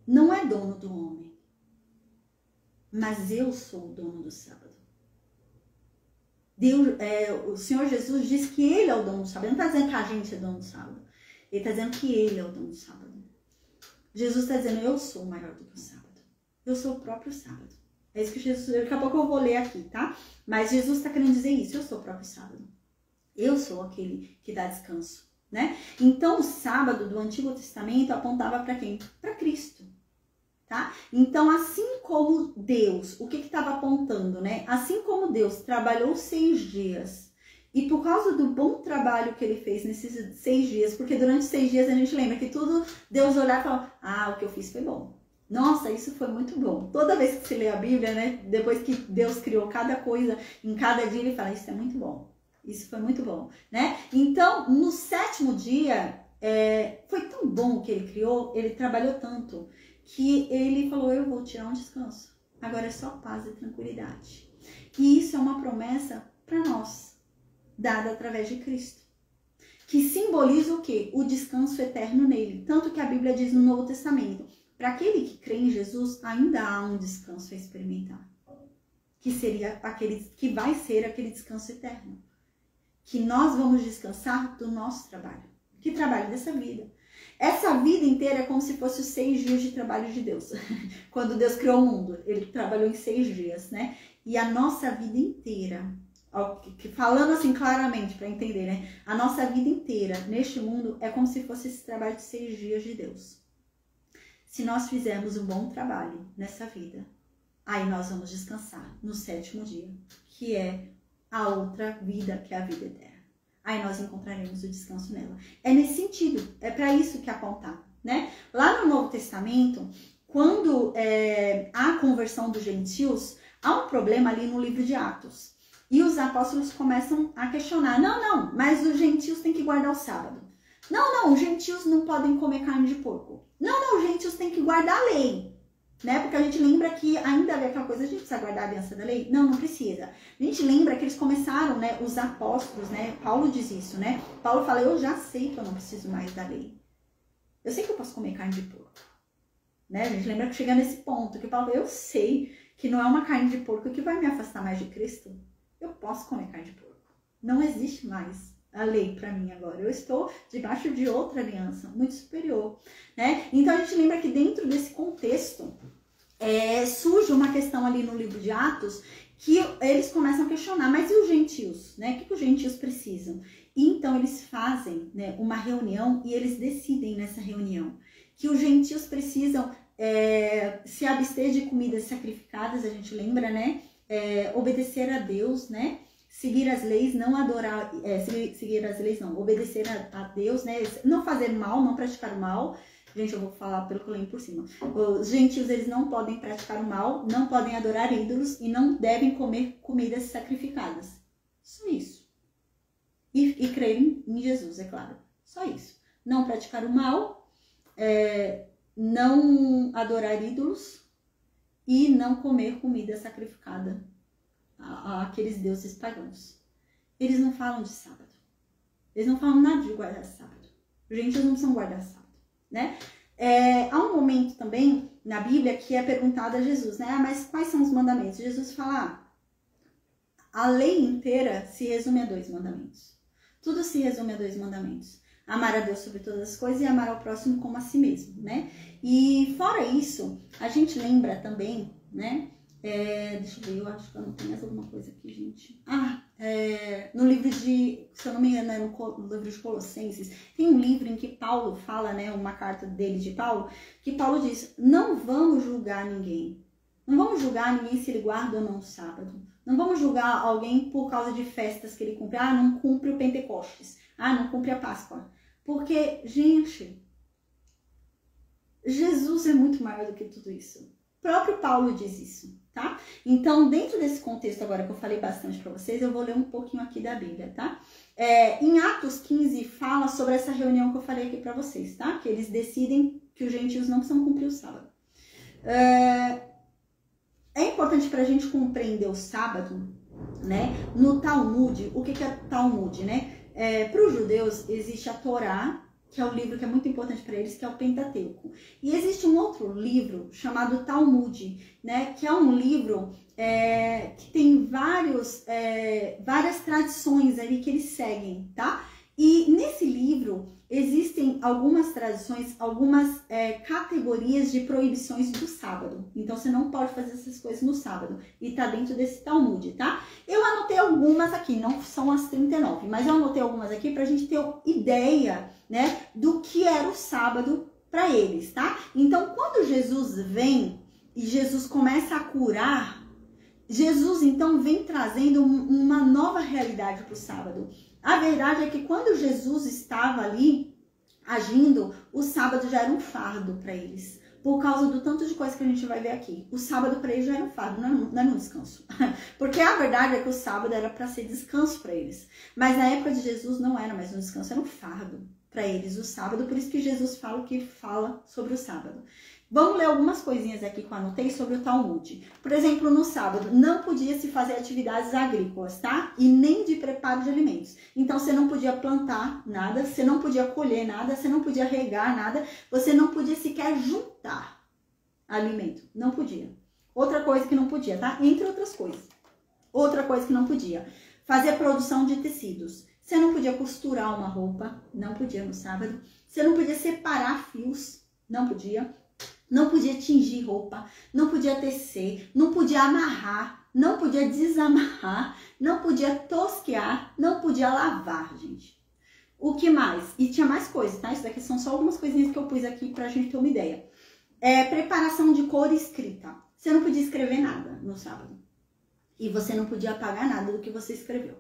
não é dono do homem, mas eu sou o dono do sábado. O Senhor Jesus diz que ele é o dono do sábado. Ele não está dizendo que a gente é dono do sábado. Ele está dizendo que ele é o dono do sábado. Jesus está dizendo, eu sou maior do que o sábado. Eu sou o próprio sábado. É isso que Jesus... Daqui a pouco eu vou ler aqui, tá? Mas Jesus está querendo dizer isso. Eu sou o próprio sábado. Eu sou aquele que dá descanso, né? Então, o sábado do Antigo Testamento apontava para quem? Para Cristo, tá? Então, assim como Deus, o que estava apontando, né? Assim como Deus trabalhou 6 dias, e por causa do bom trabalho que ele fez nesses 6 dias, porque durante 6 dias a gente lembra que tudo, Deus olhar e falar, ah, o que eu fiz foi bom. Nossa, isso foi muito bom. Toda vez que você lê a Bíblia, né? Depois que Deus criou cada coisa, em cada dia ele fala, isso é muito bom. Isso foi muito bom, né? Então, no 7º dia, foi tão bom o que ele criou, ele trabalhou tanto, que ele falou, eu vou tirar um descanso. Agora é só paz e tranquilidade. E isso é uma promessa para nós, dada através de Cristo. Que simboliza o quê? O descanso eterno nele. Tanto que a Bíblia diz no Novo Testamento, para aquele que crê em Jesus, ainda há um descanso a experimentar. Que seria aquele, que vai ser aquele descanso eterno. Que nós vamos descansar do nosso trabalho. Que trabalho dessa vida. Essa vida inteira é como se fosse os 6 dias de trabalho de Deus. Quando Deus criou o mundo, ele trabalhou em 6 dias, né? E a nossa vida inteira, falando assim claramente para entender, né? A nossa vida inteira neste mundo é como se fosse esse trabalho de 6 dias de Deus. Se nós fizermos um bom trabalho nessa vida, aí nós vamos descansar no 7º dia, que é a outra vida, que é a vida eterna. Aí nós encontraremos o descanso nela. É nesse sentido, é para isso que apontar, né? Lá no Novo Testamento, quando há a conversão dos gentios, há um problema ali no livro de Atos. E os apóstolos começam a questionar, não, mas os gentios têm que guardar o sábado. Não, os gentios não podem comer carne de porco. Não, os gentios têm que guardar a lei. Né? Porque a gente lembra que ainda havia aquela coisa, a gente precisa guardar a aliança da lei? Não precisa. A gente lembra que eles começaram, né, os apóstolos, né? Paulo diz isso, né? Paulo fala, eu já sei que eu não preciso mais da lei. Eu sei que eu posso comer carne de porco. Né? A gente lembra que chega nesse ponto, que Paulo, eu sei que não é uma carne de porco que vai me afastar mais de Cristo. Eu posso comer carne de porco. Não existe mais a lei para mim agora. Eu estou debaixo de outra aliança, muito superior, né? Então a gente lembra que dentro desse contexto surge uma questão ali no livro de Atos que eles começam a questionar, mas e os gentios, né? O que os gentios precisam? E então eles fazem, né, uma reunião e eles decidem nessa reunião que os gentios precisam se abster de comidas sacrificadas, a gente lembra, né? Obedecer a Deus, né? Seguir as leis, não adorar, seguir as leis não, obedecer a Deus, né? Não fazer mal, não praticar o mal. Gente, eu vou falar pelo que eu lembro por cima. Os gentios, eles não podem praticar o mal, não podem adorar ídolos e não devem comer comidas sacrificadas. Só isso. E crer em Jesus, é claro. Só isso. Não praticar o mal, não adorar ídolos e não comer comida sacrificada àqueles deuses pagãos. Eles não falam de sábado. Eles não falam nada de guardar sábado. Os gentios não precisam guardar sábado, né? Há um momento também na Bíblia que é perguntado a Jesus, né? Mas quais são os mandamentos? Jesus fala, a lei inteira se resume a 2 mandamentos. Tudo se resume a 2 mandamentos. Amar a Deus sobre todas as coisas e amar ao próximo como a si mesmo, né? E fora isso, a gente lembra também, né? Deixa eu ver, eu acho que eu não tenho mais alguma coisa aqui, gente. No livro de, se eu não me engano, no livro de Colossenses, tem um livro em que Paulo fala, né, uma carta dele de Paulo, que Paulo diz, não vamos julgar ninguém. Não vamos julgar ninguém se ele guarda ou não o sábado. Não vamos julgar alguém por causa de festas que ele cumpre. Não cumpre o Pentecostes. Não cumpre a Páscoa. Porque, gente, Jesus é muito maior do que tudo isso. O próprio Paulo diz isso, tá? Então, dentro desse contexto agora que eu falei bastante para vocês, eu vou ler um pouquinho aqui da Bíblia, tá? Em Atos 15 fala sobre essa reunião que eu falei aqui para vocês, tá? Que eles decidem que os gentios não precisam cumprir o sábado. É importante para a gente compreender o sábado, né? No Talmud, o que é Talmud, né? Para os judeus existe a Torá, que é um livro que é muito importante para eles, que é o Pentateuco. E existe um outro livro chamado Talmud, né? Que é um livro que tem várias tradições ali que eles seguem, tá? E nesse livro existem algumas tradições, algumas categorias de proibições do sábado. Então você não pode fazer essas coisas no sábado. E tá dentro desse Talmud, tá? Eu anotei algumas aqui, não são as 39, mas eu anotei algumas aqui pra gente ter ideia, né, do que era o sábado para eles, tá? Então quando Jesus vem e Jesus começa a curar, Jesus então vem trazendo uma nova realidade para o sábado. A verdade é que quando Jesus estava ali agindo, o sábado já era um fardo para eles. Por causa do tanto de coisa que a gente vai ver aqui. O sábado para eles já era um fardo, não era um descanso. Porque a verdade é que o sábado era para ser descanso para eles. Mas na época de Jesus não era mais um descanso, era um fardo para eles o sábado. Por isso que Jesus fala o que fala sobre o sábado. Vamos ler algumas coisinhas aqui que eu anotei sobre o Talmud. Por exemplo, no sábado, não podia se fazer atividades agrícolas, tá? E nem de preparo de alimentos. Então, você não podia plantar nada, você não podia colher nada, você não podia regar nada, você não podia sequer juntar alimento. Não podia. Outra coisa que não podia, tá? Entre outras coisas. Outra coisa que não podia. Fazer produção de tecidos. Você não podia costurar uma roupa, não podia no sábado. Você não podia separar fios, não podia. Não podia tingir roupa, não podia tecer, não podia amarrar, não podia desamarrar, não podia tosquear, não podia lavar, gente. O que mais? E tinha mais coisas, tá? Isso daqui são só algumas coisinhas que eu pus aqui pra gente ter uma ideia. Preparação de cor escrita. Você não podia escrever nada no sábado. E você não podia apagar nada do que você escreveu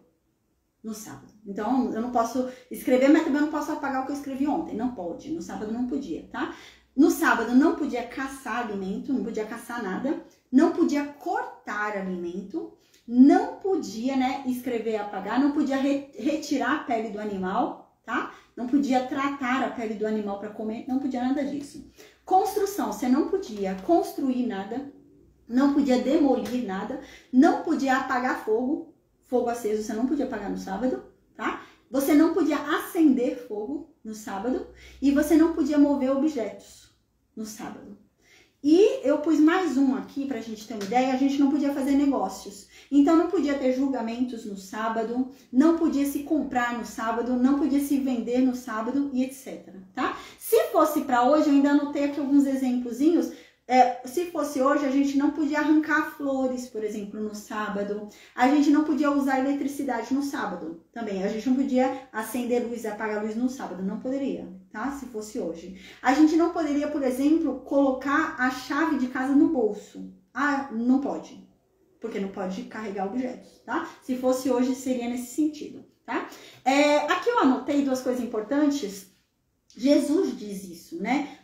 no sábado. Então, eu não posso escrever, mas também não posso apagar o que eu escrevi ontem. Não pode. No sábado não podia, tá? No sábado não podia caçar alimento, não podia caçar nada, não podia cortar alimento, não podia, né, escrever e apagar, não podia retirar a pele do animal, tá? Não podia tratar a pele do animal para comer, não podia nada disso. Construção, você não podia construir nada, não podia demolir nada, não podia apagar fogo, fogo aceso você não podia apagar no sábado, tá? Você não podia acender fogo no sábado e você não podia mover objetos no sábado. E eu pus mais um aqui pra gente ter uma ideia, a gente não podia fazer negócios. Então não podia ter julgamentos no sábado, não podia se comprar no sábado, não podia se vender no sábado e etc, tá? Se fosse para hoje, eu ainda anotei aqui alguns exemplozinhos. Se fosse hoje, a gente não podia arrancar flores, por exemplo, no sábado. A gente não podia usar eletricidade no sábado também. A gente não podia acender luz e apagar luz no sábado. Não poderia, tá? Se fosse hoje. A gente não poderia, por exemplo, colocar a chave de casa no bolso. Ah, não pode. Porque não pode carregar objetos, tá? Se fosse hoje, seria nesse sentido, tá? Aqui eu anotei duas coisas importantes. Jesus diz isso, né?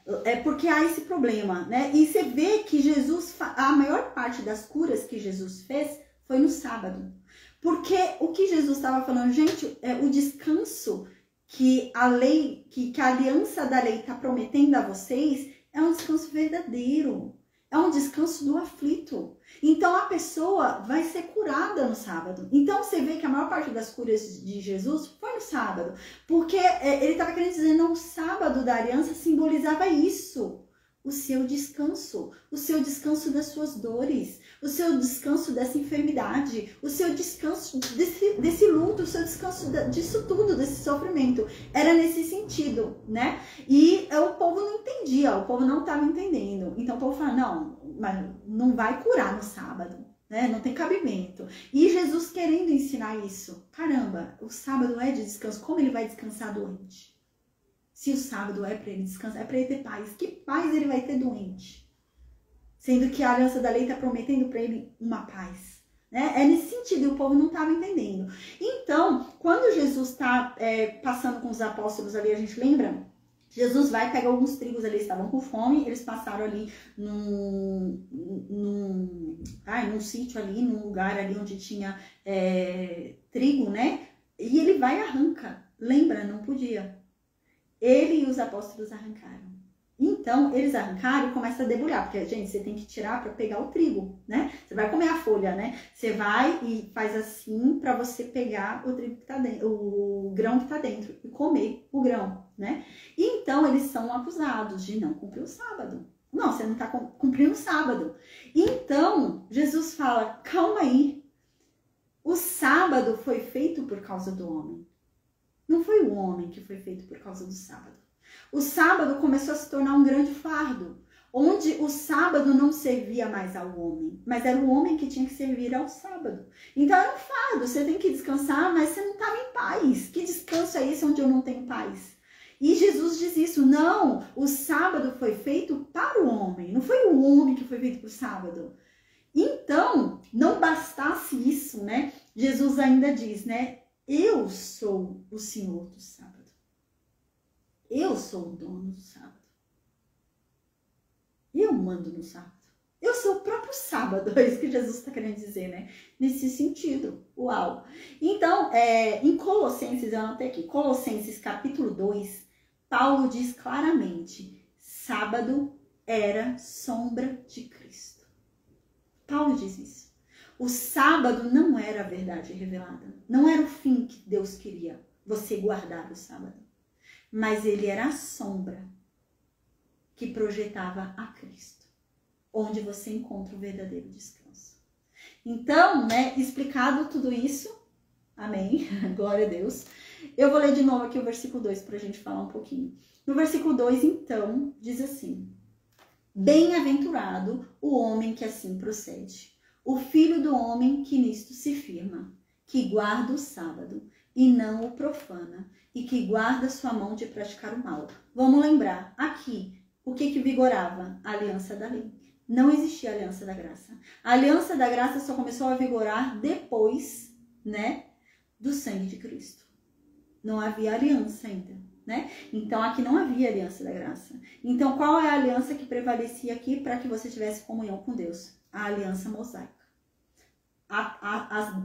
Porque há esse problema, né? E você vê que Jesus, a maior parte das curas que Jesus fez foi no sábado. Porque o que Jesus estava falando, gente, o descanso que a lei, que a aliança da lei está prometendo a vocês, é um descanso verdadeiro. É um descanso do aflito. Então, a pessoa vai ser curada no sábado. Então, você vê que a maior parte das curas de Jesus foi no sábado. Porque ele estava querendo dizer, não, o sábado da aliança simbolizava isso. O seu descanso das suas dores, o seu descanso dessa enfermidade, o seu descanso desse luto, o seu descanso disso tudo, desse sofrimento. Era nesse sentido, né? E o povo não entendia, o povo não estava entendendo. Então o povo fala, não, mas não vai curar no sábado, né? Não tem cabimento. E Jesus querendo ensinar isso. Caramba, o sábado é de descanso, como ele vai descansar doente? Se o sábado é para ele descansar, é para ele ter paz. Que paz ele vai ter doente? Sendo que a aliança da lei está prometendo para ele uma paz. Né? É nesse sentido, e o povo não estava entendendo. Então, quando Jesus está passando com os apóstolos ali, a gente lembra? Jesus vai, pega alguns trigos ali, estavam com fome, eles passaram ali num sítio ali, num lugar ali onde tinha trigo, né? E ele vai e arranca. Lembra? Não podia. Ele e os apóstolos arrancaram. Então, eles arrancaram e começa a debulhar. Porque, gente, você tem que tirar para pegar o trigo, né? Você vai comer a folha, né? Você vai e faz assim para você pegar o trigo que tá dentro, o grão que tá dentro e comer o grão, né? E então, eles são acusados de não cumprir o sábado. Não, você não tá cumprindo o sábado. Então, Jesus fala, calma aí. O sábado foi feito por causa do homem. Não foi foi o homem que foi feito por causa do sábado. O sábado começou a se tornar um grande fardo, onde o sábado não servia mais ao homem, mas era o homem que tinha que servir ao sábado. Então era um fardo, você tem que descansar, mas você não estava em paz. Que descanso é esse onde eu não tenho paz? E Jesus diz isso, não, o sábado foi feito para o homem, não foi o homem que foi feito para o sábado. Então, não bastasse isso, né? Jesus ainda diz, né? Eu sou o Senhor do sábado. Eu sou o dono do sábado. Eu mando no sábado. Eu sou o próprio sábado, é isso que Jesus está querendo dizer, né? Nesse sentido. Uau! Então, em Colossenses, eu anotei aqui, Colossenses capítulo 2, Paulo diz claramente, sábado era sombra de Cristo. Paulo diz isso. O sábado não era a verdade revelada. Não era o fim que Deus queria, você guardar o sábado. Mas ele era a sombra que projetava a Cristo, onde você encontra o verdadeiro descanso. Então, né, explicado tudo isso, amém, glória a Deus, eu vou ler de novo aqui o versículo 2 para a gente falar um pouquinho. No versículo 2, então, diz assim, bem-aventurado o homem que assim procede, o filho do homem que nisto se firma, que guarda o sábado e não o profana, e que guarda sua mão de praticar o mal. Vamos lembrar, aqui, o que vigorava? A aliança da lei. Não existia a aliança da graça. A aliança da graça só começou a vigorar depois, né, do sangue de Cristo. Não havia aliança ainda, né? Então, aqui não havia aliança da graça. Então, qual é a aliança que prevalecia aqui para que você tivesse comunhão com Deus? A aliança mosaica.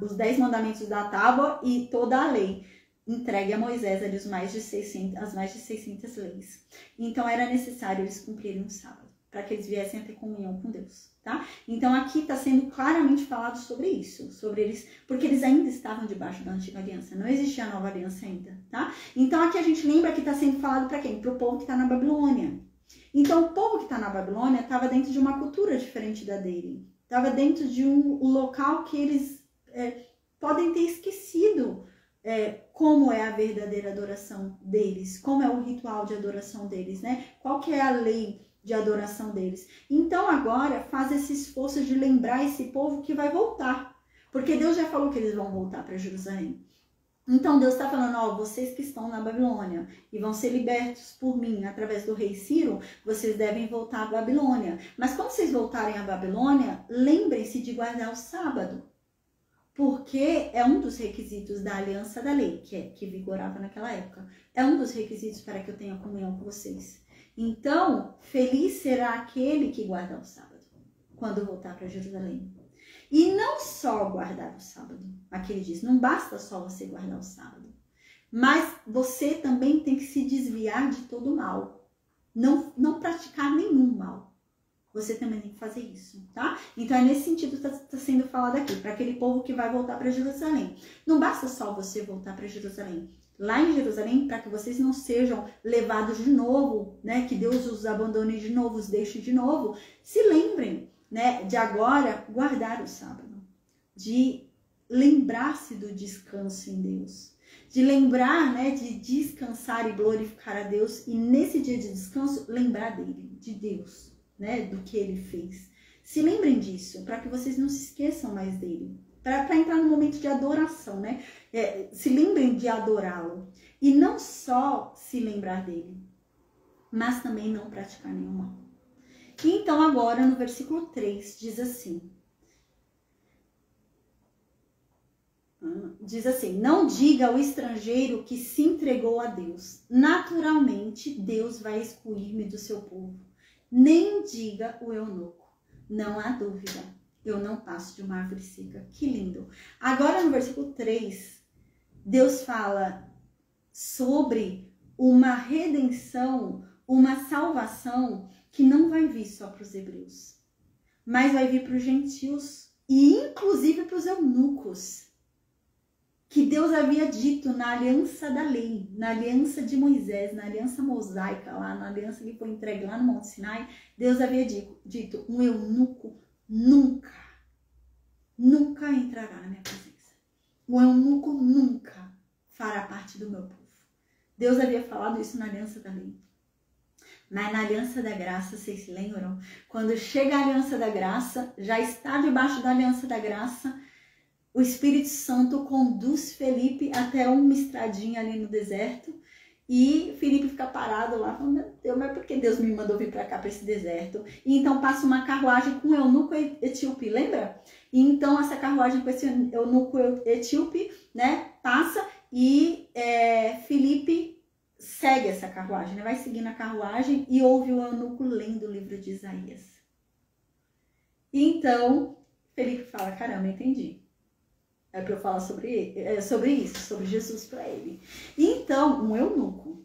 Os 10 mandamentos da tábua e toda a lei entregue a Moisés ali as mais de 600 leis. Então, era necessário eles cumprirem o sábado, para que eles viessem a ter comunhão com Deus, tá? Então, aqui está sendo claramente falado sobre isso, sobre eles, porque eles ainda estavam debaixo da antiga aliança, não existia a nova aliança ainda, tá? Então, aqui a gente lembra que está sendo falado para quem? Para o povo que está na Babilônia. Então, o povo que está na Babilônia estava dentro de uma cultura diferente da dele, estava dentro de um local que eles podem ter esquecido como é a verdadeira adoração deles, como é o ritual de adoração deles, né? Qual que é a lei de adoração deles. Então agora faz esse esforço de lembrar esse povo que vai voltar, porque Deus já falou que eles vão voltar para Jerusalém. Então Deus está falando, ó, vocês que estão na Babilônia e vão ser libertos por mim através do rei Ciro, vocês devem voltar à Babilônia. Mas quando vocês voltarem à Babilônia, lembrem-se de guardar o sábado, porque é um dos requisitos da aliança da lei, que vigorava naquela época. É um dos requisitos para que eu tenha comunhão com vocês. Então, feliz será aquele que guarda o sábado, quando voltar para Jerusalém. E não só guardar o sábado, aqui ele diz, não basta só você guardar o sábado, mas você também tem que se desviar de todo mal, não praticar nenhum mal. Você também tem que fazer isso, tá? Então, é nesse sentido que está sendo falado aqui, para aquele povo que vai voltar para Jerusalém. Não basta só você voltar para Jerusalém. Lá em Jerusalém, para que vocês não sejam levados de novo, né? Que Deus os abandone de novo, os deixe de novo. Se lembrem, né? De agora guardar o sábado. De lembrar-se do descanso em Deus. De lembrar, né? De descansar e glorificar a Deus. E nesse dia de descanso, lembrar dele, de Deus. Né, do que ele fez. Se lembrem disso, para que vocês não se esqueçam mais dele. Para entrar no momento de adoração, né? Se lembrem de adorá-lo. E não só se lembrar dele, mas também não praticar nenhum mal. E então agora no versículo 3 diz assim. Diz assim, não diga ao estrangeiro que se entregou a Deus. Naturalmente, Deus vai excluir-me do seu povo. Nem diga o eunuco, não há dúvida, eu não passo de uma árvore seca. Que lindo! Agora no versículo 3, Deus fala sobre uma redenção, uma salvação que não vai vir só para os hebreus, mas vai vir para os gentios e inclusive para os eunucos. Que Deus havia dito na aliança da lei, na aliança de Moisés, na aliança mosaica, lá na aliança que foi entregue lá no Monte Sinai, Deus havia dito, um eunuco nunca entrará na minha presença. Um eunuco nunca fará parte do meu povo. Deus havia falado isso na aliança da lei. Mas na aliança da graça, vocês se lembram? Quando chega a aliança da graça, já está debaixo da aliança da graça, o Espírito Santo conduz Felipe até uma estradinha ali no deserto. E Felipe fica parado lá, falando, meu Deus, mas por que Deus me mandou vir para cá, para esse deserto? E então passa uma carruagem com o eunuco etíope, lembra? E então essa carruagem com esse eunuco etíope, né, passa e Felipe segue essa carruagem, né, vai seguindo a carruagem e ouve o eunuco lendo o livro de Isaías. E então Felipe fala, caramba, entendi. É para eu falar sobre isso, sobre Jesus para ele. E então, um eunuco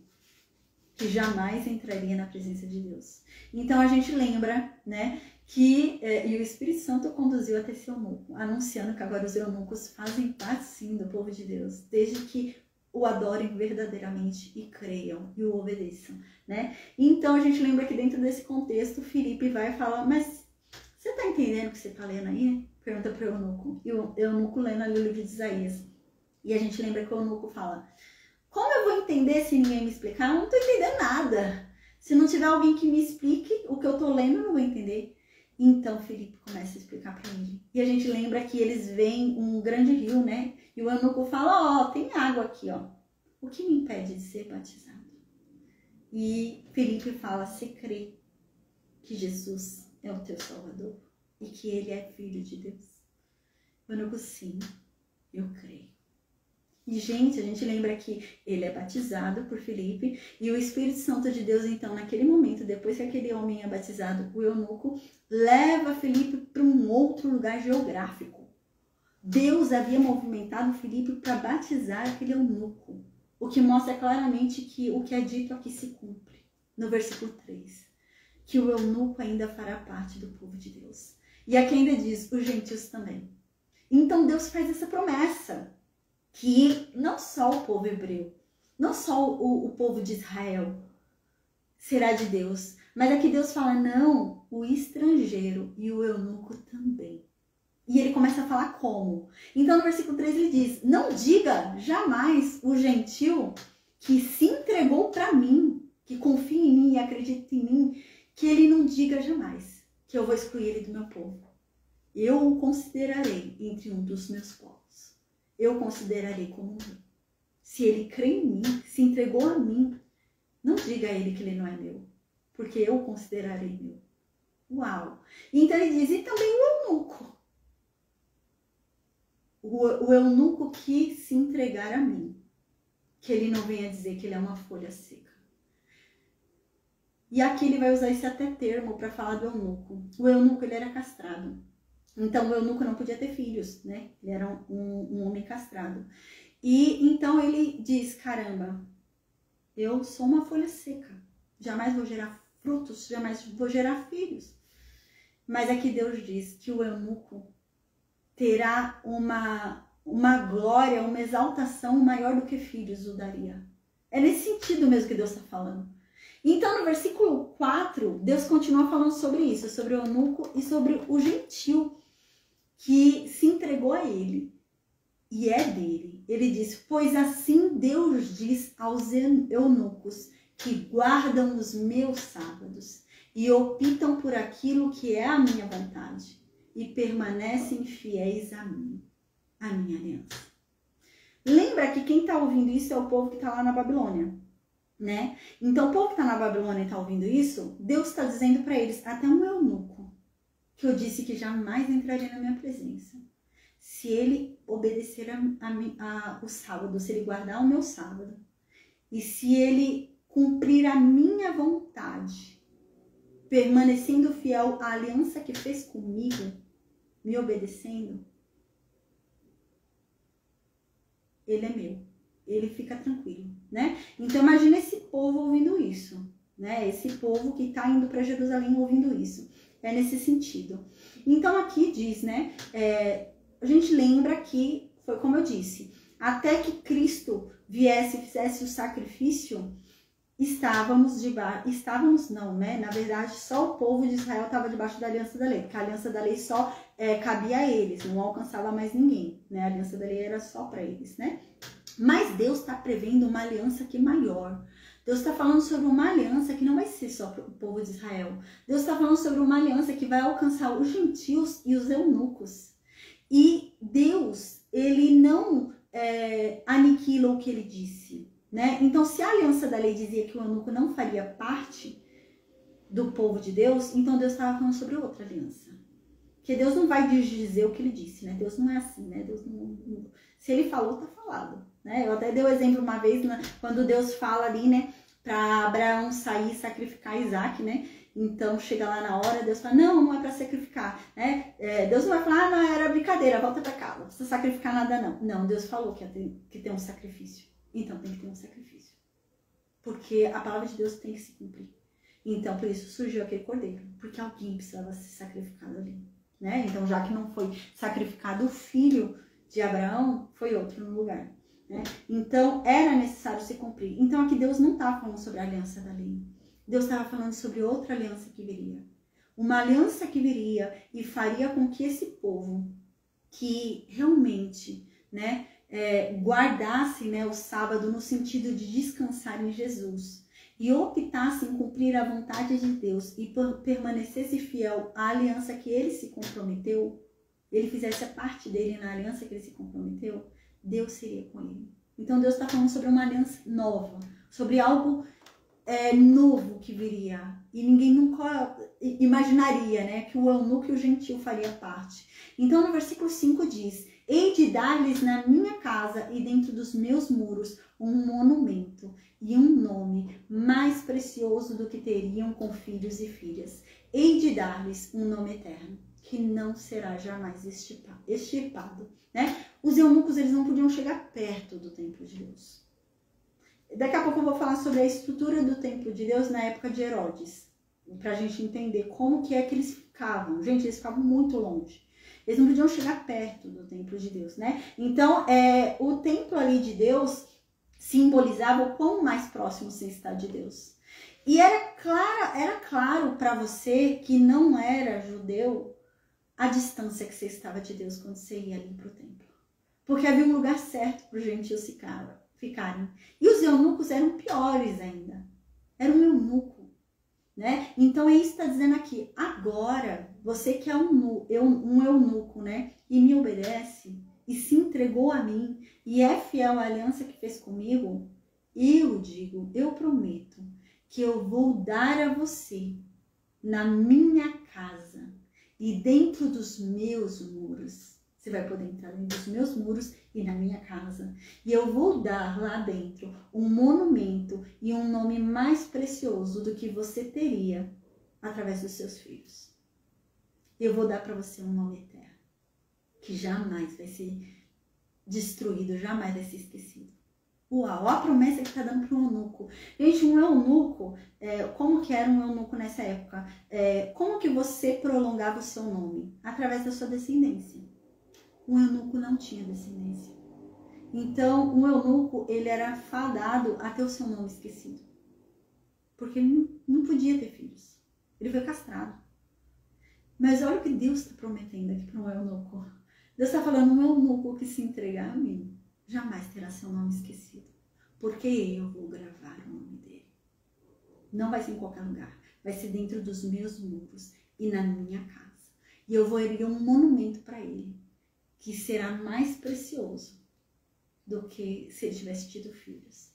que jamais entraria na presença de Deus. Então a gente lembra, né, que e o Espírito Santo conduziu até esse eunuco, anunciando que agora os eunucos fazem parte sim do povo de Deus, desde que o adorem verdadeiramente e creiam e o obedeçam, né? Então a gente lembra que dentro desse contexto, Felipe vai falar, mas você está entendendo o que você está lendo aí? Pergunta para o eunuco. E o eunuco lendo ali o livro de Isaías. E a gente lembra que o eunuco fala, como eu vou entender se ninguém me explicar? Eu não estou entendendo nada. Se não tiver alguém que me explique o que eu estou lendo, eu não vou entender. Então Felipe começa a explicar para ele. E a gente lembra que eles veem um grande rio, né? E o eunuco fala, ó, tem água aqui, ó. O que me impede de ser batizado? E Felipe fala, você crê que Jesus é o teu Salvador? E que ele é filho de Deus? O eunuco, sim, eu creio. E, gente, a gente lembra que ele é batizado por Felipe e o Espírito Santo de Deus, então, naquele momento, depois que aquele homem é batizado, o eunuco leva Felipe para um outro lugar geográfico. Deus havia movimentado Felipe para batizar aquele eunuco, o que mostra claramente que o que é dito aqui se cumpre. No versículo 3, que o eunuco ainda fará parte do povo de Deus. E aqui ainda diz, os gentios também. Então Deus faz essa promessa, que não só o povo hebreu, não só o povo de Israel será de Deus, mas aqui Deus fala, não, o estrangeiro e o eunuco também. E ele começa a falar como. Então no versículo 3 ele diz, não diga jamais o gentil que se entregou para mim, que confia em mim e acredita em mim, que ele não diga jamais que eu vou excluir ele do meu povo. Eu o considerarei entre um dos meus povos. Eu o considerarei como um meu. Se ele crê em mim, se entregou a mim, não diga a ele que ele não é meu, porque eu o considerarei meu. Uau! Então ele diz, e também o eunuco. O eunuco que se entregar a mim, que ele não venha dizer que ele é uma folha seca. E aqui ele vai usar esse até termo para falar do eunuco. O eunuco, ele era castrado. Então, o eunuco não podia ter filhos, né? Ele era um homem castrado. E então ele diz, caramba, eu sou uma folha seca. Jamais vou gerar frutos, jamais vou gerar filhos. Mas aqui Deus diz que o eunuco terá uma glória, uma exaltação maior do que filhos o daria. É nesse sentido mesmo que Deus está falando. Então, no versículo 4, Deus continua falando sobre isso, sobre o eunuco e sobre o gentil que se entregou a ele e é dele. Ele diz, pois assim Deus diz aos eunucos que guardam os meus sábados e optam por aquilo que é a minha vontade e permanecem fiéis a mim, a minha aliança. Lembra que quem está ouvindo isso é o povo que está lá na Babilônia, né? Então, o povo que está na Babilônia e está ouvindo isso, Deus está dizendo para eles, até um eunuco, que eu disse que jamais entraria na minha presença. Se ele obedecer o sábado, se ele guardar o meu sábado, e se ele cumprir a minha vontade, permanecendo fiel à aliança que fez comigo, me obedecendo, ele é meu. Ele fica tranquilo, né? Então, imagina esse povo ouvindo isso, né? Esse povo que está indo para Jerusalém ouvindo isso. É nesse sentido. Então, aqui diz, né? A gente lembra que, foi como eu disse, até que Cristo viesse e fizesse o sacrifício, estávamos não, né? Na verdade, só o povo de Israel estava debaixo da aliança da lei, porque a aliança da lei só cabia a eles, não alcançava mais ninguém, né? A aliança da lei era só para eles, né? Mas Deus está prevendo uma aliança que é maior. Deus está falando sobre uma aliança que não vai ser só para o povo de Israel. Deus está falando sobre uma aliança que vai alcançar os gentios e os eunucos. E Deus, ele não aniquila o que ele disse, né? Então, se a aliança da lei dizia que o eunuco não faria parte do povo de Deus, então Deus estava falando sobre outra aliança. Porque Deus não vai dizer o que ele disse, né? Deus não é assim, né? Deus não... Se ele falou, tá falado, né? Eu até dei o exemplo uma vez, né, quando Deus fala ali, né, para Abraão sair e sacrificar Isaac, né? Então chega lá na hora, Deus fala, não é para sacrificar, né? Deus não vai falar, não, era brincadeira, volta para cá, não precisa sacrificar nada não. Não, Deus falou que tem um sacrifício, então tem que ter um sacrifício. Porque a palavra de Deus tem que se cumprir. Então por isso surgiu aquele cordeiro, porque alguém precisava ser sacrificado ali, né? Então já que não foi sacrificado o filho de Abraão, foi outro no lugar, né? Então era necessário se cumprir. Então aqui Deus não estava falando sobre a aliança da lei. Deus estava falando sobre outra aliança que viria. Uma aliança que viria e faria com que esse povo que realmente, né, guardasse, né, o sábado no sentido de descansar em Jesus e optasse em cumprir a vontade de Deus e permanecesse fiel à aliança que ele se comprometeu, ele fizesse a parte dele na aliança que ele se comprometeu, Deus seria com ele. Então Deus está falando sobre uma aliança nova, sobre algo novo que viria. E ninguém nunca imaginaria, né, que o eunuco e o gentil faria parte. Então no versículo 5 diz, hei de dar-lhes na minha casa e dentro dos meus muros um monumento e um nome mais precioso do que teriam com filhos e filhas. Hei de dar-lhes um nome eterno, que não será jamais extirpado, né? Os eunucos, eles não podiam chegar perto do templo de Deus. Daqui a pouco eu vou falar sobre a estrutura do templo de Deus na época de Herodes, pra gente entender como que é que eles ficavam. Gente, eles ficavam muito longe. Eles não podiam chegar perto do templo de Deus, né? Então, o templo ali de Deus simbolizava o quão mais próximo você está de Deus. E era claro para você que não era judeu a distância que você estava de Deus quando você ia ali para o templo. Porque havia um lugar certo para os gentios ficarem. E os eunucos eram piores ainda. Era um eunuco, né? Então, é isso que está dizendo aqui. Agora, você que é um eunuco, né? E me obedece e se entregou a mim e é fiel à aliança que fez comigo, eu prometo que eu vou dar a você na minha casa e dentro dos meus muros. Você vai poder entrar dentro dos meus muros e na minha casa. E eu vou dar lá dentro um monumento e um nome mais precioso do que você teria através dos seus filhos. Eu vou dar para você um nome eterno, que jamais vai ser destruído, jamais vai ser esquecido. Uau, a promessa que está dando para um eunuco. Gente, um eunuco, como que era um eunuco nessa época? Como que você prolongava o seu nome? Através da sua descendência. Um eunuco não tinha descendência. Então, um eunuco, ele era fadado a ter o seu nome esquecido. Porque ele não podia ter filhos. Ele foi castrado. Mas olha o que Deus está prometendo aqui para um eunuco. Deus está falando, um eunuco que se entregar a mim jamais terá seu nome esquecido. Porque eu vou gravar o nome dele. Não vai ser em qualquer lugar. Vai ser dentro dos meus muros e na minha casa. E eu vou erguer um monumento para ele, que será mais precioso do que se ele tivesse tido filhos.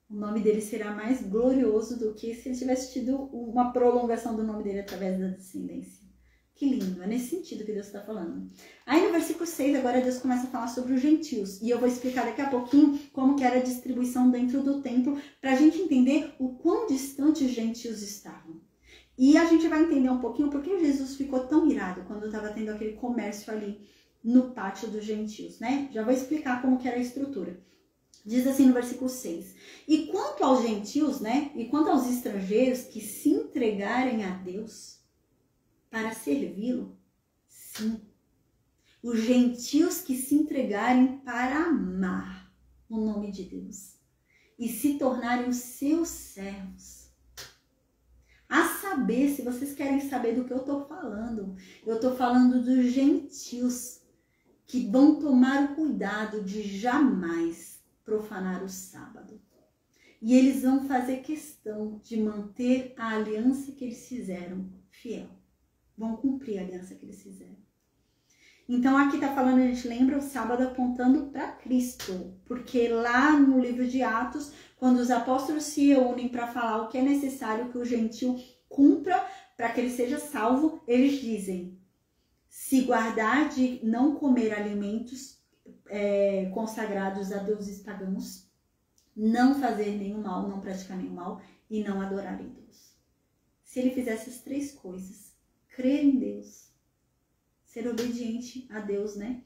O nome dele será mais glorioso do que se ele tivesse tido uma prolongação do nome dele através da descendência. Que lindo, é nesse sentido que Deus está falando. Aí no versículo 6, agora Deus começa a falar sobre os gentios. E eu vou explicar daqui a pouquinho como que era a distribuição dentro do templo, para a gente entender o quão distante os gentios estavam. E a gente vai entender um pouquinho por que Jesus ficou tão irado quando estava tendo aquele comércio ali no pátio dos gentios, né? Já vou explicar como que era a estrutura. Diz assim no versículo 6. E quanto aos gentios, né? E quanto aos estrangeiros que se entregarem a Deus para servi-lo, sim. Os gentios que se entregarem para amar o nome de Deus e se tornarem os seus servos. A saber, se vocês querem saber do que eu estou falando, eu estou falando dos gentios que vão tomar o cuidado de jamais profanar o sábado. E eles vão fazer questão de manter a aliança que eles fizeram fiel. Vão cumprir a aliança que eles fizeram. Então aqui tá falando, a gente lembra o sábado apontando para Cristo. Porque lá no livro de Atos, quando os apóstolos se reúnem para falar o que é necessário que o gentil cumpra para que ele seja salvo, eles dizem: se guardar de não comer alimentos consagrados a deuses pagãos, não fazer nenhum mal, não praticar nenhum mal e não adorar ídolos. Se ele fizesse as 3 coisas, crer em Deus, ser obediente a Deus, né?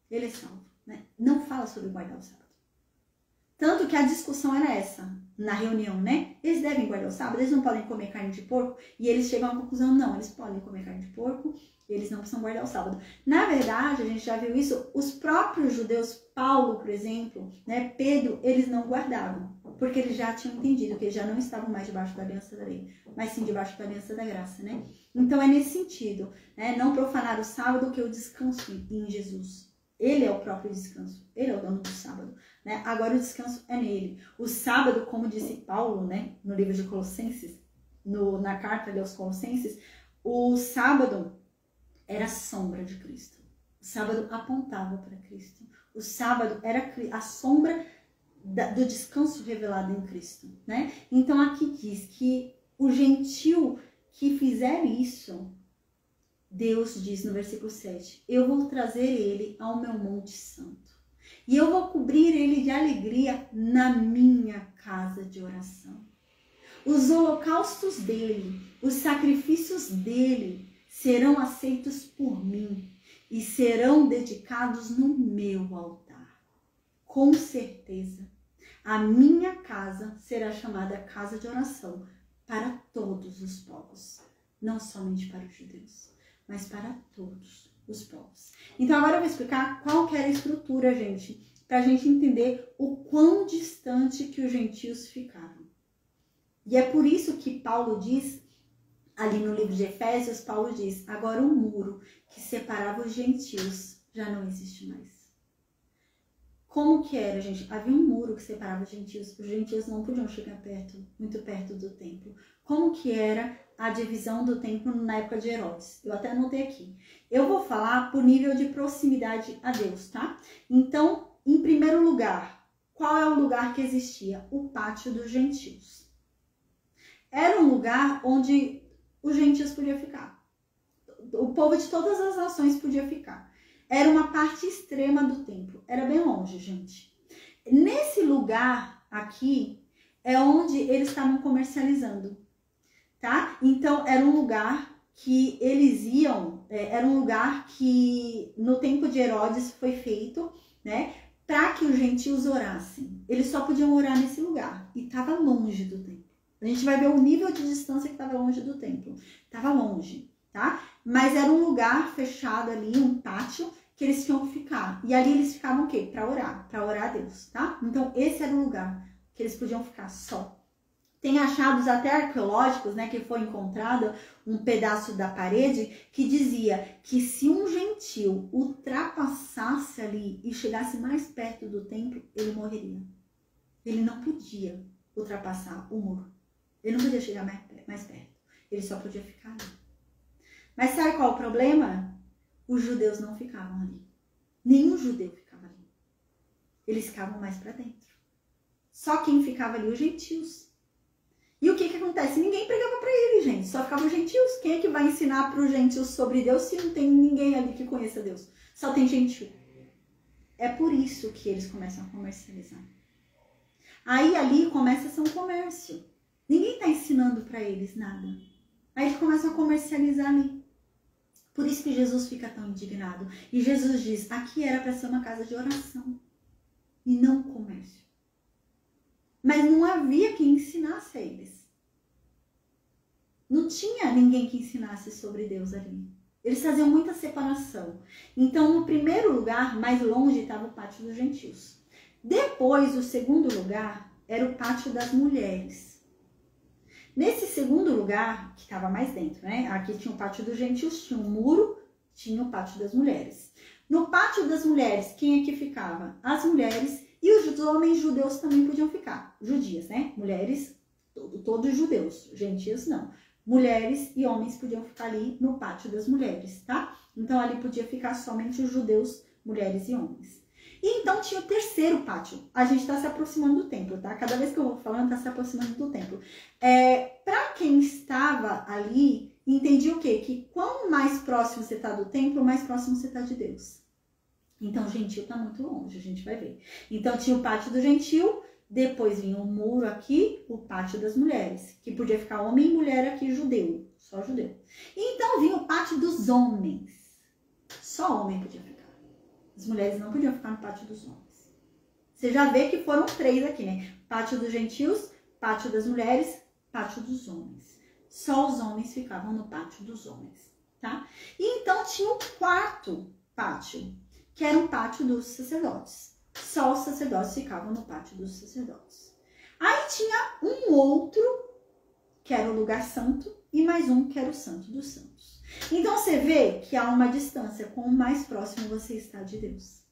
Ele é salvo, né? Não fala sobre guardar o sábado. Tanto que a discussão era essa, na reunião, né? Eles devem guardar o sábado, eles não podem comer carne de porco. E eles chegam à conclusão, não, eles podem comer carne de porco, eles não precisam guardar o sábado. Na verdade, a gente já viu isso, os próprios judeus, Paulo, por exemplo, né, Pedro, eles não guardavam. Porque eles já tinham entendido que eles já não estavam mais debaixo da aliança da lei, mas sim debaixo da aliança da graça, né? Então é nesse sentido, né? Não profanar o sábado, que eu descanso em Jesus. Ele é o próprio descanso, ele é o dono do sábado, né? Agora o descanso é nele. O sábado, como disse Paulo, né, no livro de Colossenses, na carta aos Colossenses, o sábado era a sombra de Cristo. O sábado apontava para Cristo. O sábado era a sombra do descanso revelado em Cristo, né? Então aqui diz que o gentil que fizer isso, Deus diz no versículo 7, eu vou trazer ele ao meu monte santo e eu vou cobrir ele de alegria na minha casa de oração. Os holocaustos dele, os sacrifícios dele serão aceitos por mim e serão dedicados no meu altar. Com certeza, a minha casa será chamada casa de oração para todos os povos, não somente para os judeus, mas para todos os povos. Então agora eu vou explicar qual que era a estrutura, gente, para a gente entender o quão distante que os gentios ficavam. E é por isso que Paulo diz, ali no livro de Efésios, Paulo diz, agora o muro que separava os gentios já não existe mais. Como que era, gente? Havia um muro que separava os gentios não podiam chegar muito perto do templo. Como que era a divisão do templo na época de Herodes? Eu até anotei aqui. Eu vou falar por nível de proximidade a Deus, tá? Então, em primeiro lugar, qual é o lugar que existia? O pátio dos gentios. Era um lugar onde os gentios podiam ficar. O povo de todas as nações podia ficar. Era uma parte extrema do templo. Era bem longe, gente. Nesse lugar aqui é onde eles estavam comercializando, tá? Então, era um lugar que eles iam, era um lugar que no tempo de Herodes foi feito, né? Para que os gentios orassem. Eles só podiam orar nesse lugar. E estava longe do templo. A gente vai ver o nível de distância que estava longe do templo. Estava longe, tá? Mas era um lugar fechado ali, um pátio, que eles tinham que ficar. E ali eles ficavam o quê? Para orar a Deus, tá? Então esse era o lugar que eles podiam ficar só. Tem achados até arqueológicos, né, que foi encontrado um pedaço da parede que dizia que se um gentil ultrapassasse ali e chegasse mais perto do templo, ele morreria. Ele não podia ultrapassar o muro. Ele não podia chegar mais perto. Ele só podia ficar ali. Mas sabe qual é o problema? Os judeus não ficavam ali. Nenhum judeu ficava ali. Eles ficavam mais para dentro. Só quem ficava ali, os gentios. E o que acontece? Ninguém pregava para eles, gente. Só ficavam os gentios. Quem é que vai ensinar para os gentios sobre Deus se não tem ninguém ali que conheça Deus? Só tem gentil. É por isso que eles começam a comercializar. Aí ali começa a ser um comércio. Ninguém está ensinando para eles nada. Aí eles começam a comercializar ali. Por isso que Jesus fica tão indignado. E Jesus diz, aqui era para ser uma casa de oração. E não comércio. Mas não havia quem ensinasse a eles. Não tinha ninguém que ensinasse sobre Deus ali. Eles faziam muita separação. Então, no primeiro lugar, mais longe, estava o pátio dos gentios. Depois, o segundo lugar era o pátio das mulheres. Nesse segundo lugar, que estava mais dentro, né? Aqui tinha o pátio dos gentios, tinha um muro, tinha o pátio das mulheres. No pátio das mulheres, quem é que ficava? As mulheres, e os homens judeus também podiam ficar. Judias, né? Mulheres, todos judeus, gentios não. Mulheres e homens podiam ficar ali no pátio das mulheres, tá? Então ali podia ficar somente os judeus, mulheres e homens. E então tinha o terceiro pátio. A gente está se aproximando do templo, tá? Cada vez que eu vou falando, está se aproximando do templo. Para quem estava ali, entendi o quê? Que quanto mais próximo você está do templo, mais próximo você está de Deus. Então, o gentil está muito longe, a gente vai ver. Então, tinha o pátio do gentil, depois vinha o muro aqui, o pátio das mulheres, que podia ficar homem e mulher aqui, judeu, só judeu. E então, vinha o pátio dos homens. Só homem podia ficar. As mulheres não podiam ficar no pátio dos homens. Você já vê que foram 3 aqui, né? Pátio dos gentios, pátio das mulheres, pátio dos homens. Só os homens ficavam no pátio dos homens, tá? E então tinha o quarto pátio, que era o pátio dos sacerdotes. Só os sacerdotes ficavam no pátio dos sacerdotes. Aí tinha um outro, que era o lugar santo, e mais um, que era o santo dos santos. Então, você vê que há uma distância com o mais próximo você está de Deus.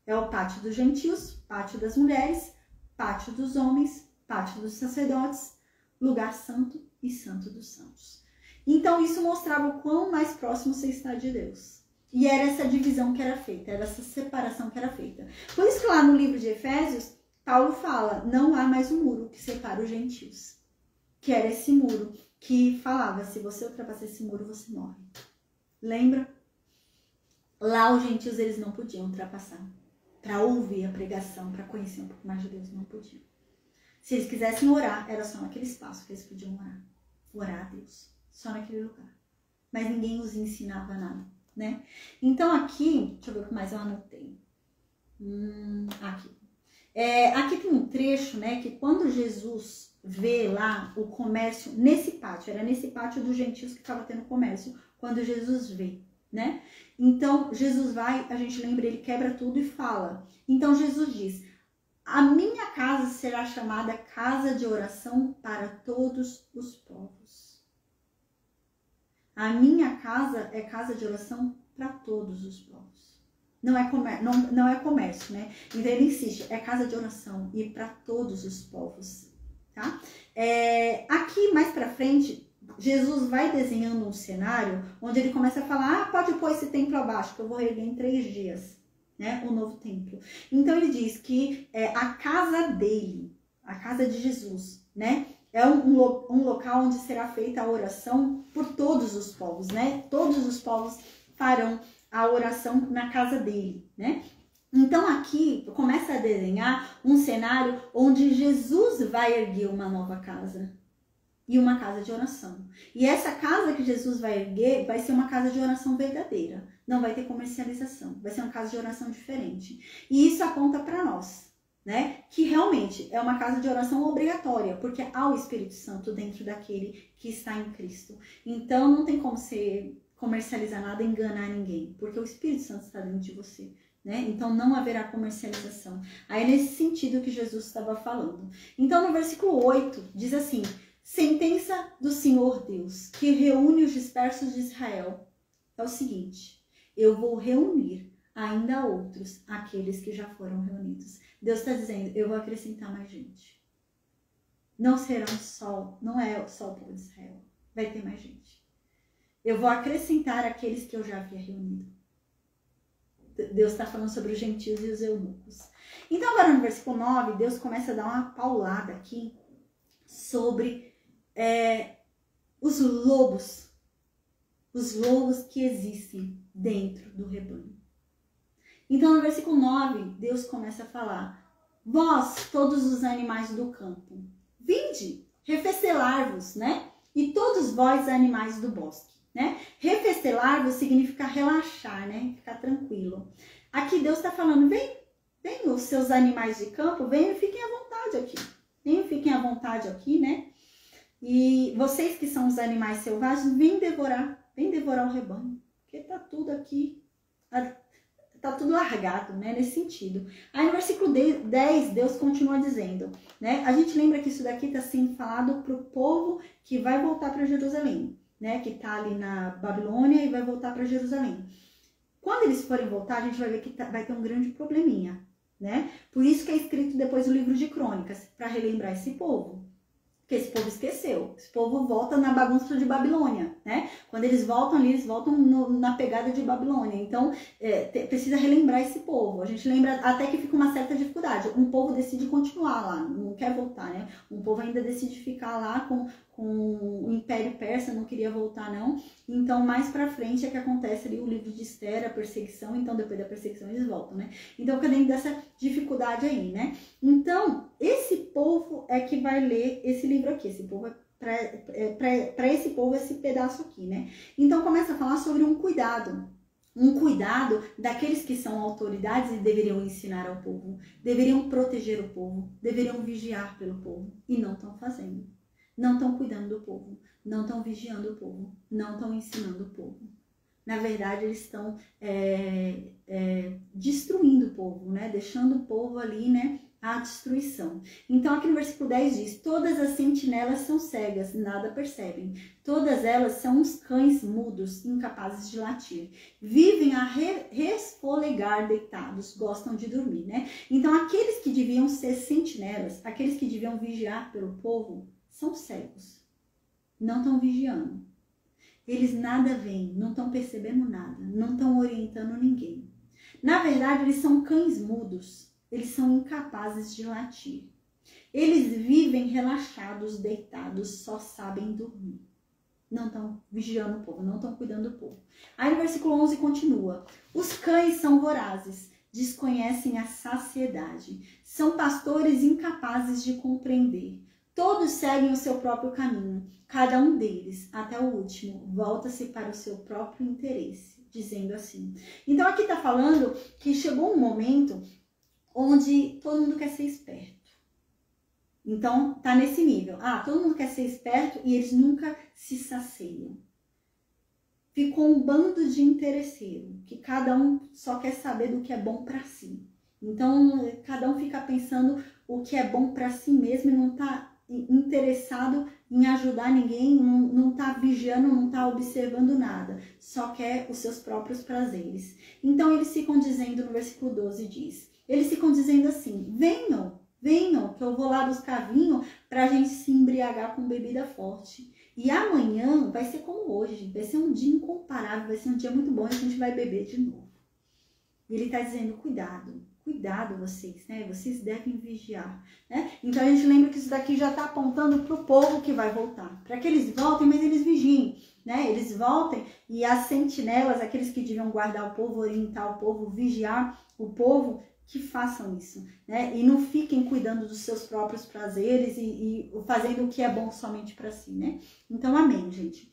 É o pátio dos gentios, pátio das mulheres, pátio dos homens, pátio dos sacerdotes, lugar santo e santo dos santos. Então, isso mostrava o quão mais próximo você está de Deus. E era essa divisão que era feita, era essa separação que era feita. Por isso que lá no livro de Efésios, Paulo fala, não há mais um muro que separa os gentios. Que era esse muro que falava, se você ultrapassar esse muro, você morre. Lembra? Lá os gentios, eles não podiam ultrapassar. Para ouvir a pregação, para conhecer um pouco mais de Deus, não podiam. Se eles quisessem orar, era só naquele espaço que eles podiam orar. Orar a Deus. Só naquele lugar. Mas ninguém os ensinava nada, né? Então aqui, deixa eu ver o que mais eu anotei. Aqui. Aqui tem um trecho, né, que quando Jesus vê lá o comércio nesse pátio, era nesse pátio dos gentios que estava tendo comércio, quando Jesus vê, né? Então, Jesus vai, a gente lembra, ele quebra tudo e fala. Então, Jesus diz, a minha casa será chamada casa de oração para todos os povos. A minha casa é casa de oração para todos os povos. Não é comércio, né? Então, ele insiste, é casa de oração e para todos os povos, tá? Aqui, mais pra frente, Jesus vai desenhando um cenário onde ele começa a falar, pode pôr esse templo abaixo, que eu vou erguer em 3 dias, né? O novo templo. Então, ele diz que a casa dele, a casa de Jesus, né? É um local onde será feita a oração por todos os povos, né? Todos os povos farão a oração na casa dele, né? Então aqui começa a desenhar um cenário onde Jesus vai erguer uma nova casa e uma casa de oração. E essa casa que Jesus vai erguer vai ser uma casa de oração verdadeira, não vai ter comercialização, vai ser uma casa de oração diferente. E isso aponta para nós, né? Que realmente é uma casa de oração obrigatória, porque há o Espírito Santo dentro daquele que está em Cristo. Então não tem como você comercializar nada, enganar ninguém, porque o Espírito Santo está dentro de você, né? Então não haverá comercialização. Aí nesse sentido que Jesus estava falando. Então no versículo 8 diz assim, sentença do Senhor Deus, que reúne os dispersos de Israel, é o seguinte, eu vou reunir ainda outros, aqueles que já foram reunidos. Deus está dizendo, eu vou acrescentar mais gente. Não serão só, não é só o povo de Israel, vai ter mais gente. Eu vou acrescentar aqueles que eu já havia reunido. Deus está falando sobre os gentios e os eunucos. Então agora no versículo 9, Deus começa a dar uma paulada aqui sobre os lobos que existem dentro do rebanho. Então no versículo 9, Deus começa a falar, vós, todos os animais do campo, vinde, refestelar-vos, né? E todos vós, animais do bosque. Né? Refestelar-vos significa relaxar, né? Ficar tranquilo. Aqui Deus está falando, vem os seus animais de campo, venham e fiquem à vontade aqui. Venham e fiquem à vontade aqui, né? E vocês que são os animais selvagens, vem devorar o rebanho. Porque tá tudo aqui, tá tudo largado, né? Nesse sentido. Aí no versículo 10, Deus continua dizendo, né? A gente lembra que isso daqui está sendo falado para o povo que vai voltar para Jerusalém. Né, que está ali na Babilônia e vai voltar para Jerusalém. Quando eles forem voltar, a gente vai ver que vai ter um grande probleminha, né? Por isso que é escrito depois o livro de Crônicas, para relembrar esse povo. Porque esse povo esqueceu. Esse povo volta na bagunça de Babilônia, né? Quando eles voltam ali, eles voltam na pegada de Babilônia. Então, precisa relembrar esse povo. A gente lembra até que fica uma certa dificuldade. Um povo decide continuar lá, não quer voltar, né? Um povo ainda decide ficar lá com o Império Persa, não queria voltar, não. Então, mais pra frente é que acontece ali o livro de Esther, a perseguição. Então, depois da perseguição, eles voltam, né? Então, fica dentro dessa dificuldade aí, né? Então, esse povo é que vai ler esse livro aqui. Esse povo para esse povo, esse pedaço aqui, né? Então, começa a falar sobre um cuidado. Um cuidado daqueles que são autoridades e deveriam ensinar ao povo. Deveriam proteger o povo. Deveriam vigiar pelo povo. E não estão fazendo. Não estão cuidando do povo, não estão vigiando o povo, não estão ensinando o povo. Na verdade, eles estão destruindo o povo, né? Deixando o povo ali, né? À destruição. Então, aqui no versículo 10 diz: todas as sentinelas são cegas, nada percebem. Todas elas são uns cães mudos, incapazes de latir. Vivem a resfolegar deitados, gostam de dormir, né? Então, aqueles que deviam ser sentinelas, aqueles que deviam vigiar pelo povo, são cegos, não estão vigiando. Eles nada veem, não estão percebendo nada, não estão orientando ninguém. Na verdade, eles são cães mudos, eles são incapazes de latir. Eles vivem relaxados, deitados, só sabem dormir. Não estão vigiando o povo, não estão cuidando do povo. Aí no versículo 11 continua: os cães são vorazes, desconhecem a saciedade, são pastores incapazes de compreender. Todos seguem o seu próprio caminho, cada um deles, até o último, volta-se para o seu próprio interesse, dizendo assim. Então aqui está falando que chegou um momento onde todo mundo quer ser esperto. Então tá nesse nível. Todo mundo quer ser esperto e eles nunca se saciam. Ficou um bando de interesseiro, que cada um só quer saber do que é bom para si. Então cada um fica pensando o que é bom para si mesmo e não tá interessado em ajudar ninguém, não tá vigiando, não tá observando nada, só quer os seus próprios prazeres. Então eles ficam dizendo, no versículo 12 diz, eles ficam dizendo assim: venham, que eu vou lá buscar vinho pra gente se embriagar com bebida forte. E amanhã vai ser como hoje, vai ser um dia incomparável, vai ser um dia muito bom e a gente vai beber de novo. E ele tá dizendo: cuidado vocês, né? Vocês devem vigiar, né? Então a gente lembra que isso daqui já está apontando para o povo que vai voltar, para que eles voltem, mas eles vigiem, né? Eles voltem e as sentinelas, aqueles que deviam guardar o povo, orientar o povo, vigiar o povo, que façam isso, né? E não fiquem cuidando dos seus próprios prazeres e fazendo o que é bom somente para si, né? Então, amém, gente.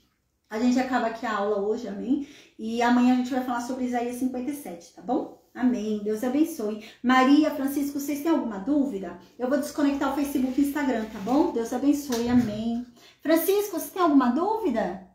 A gente acaba aqui a aula hoje, amém? E amanhã a gente vai falar sobre Isaías 57, tá bom? Amém. Deus abençoe. Maria, Francisco, vocês têm alguma dúvida? Eu vou desconectar o Facebook e o Instagram, tá bom? Deus abençoe. Amém. Francisco, você tem alguma dúvida?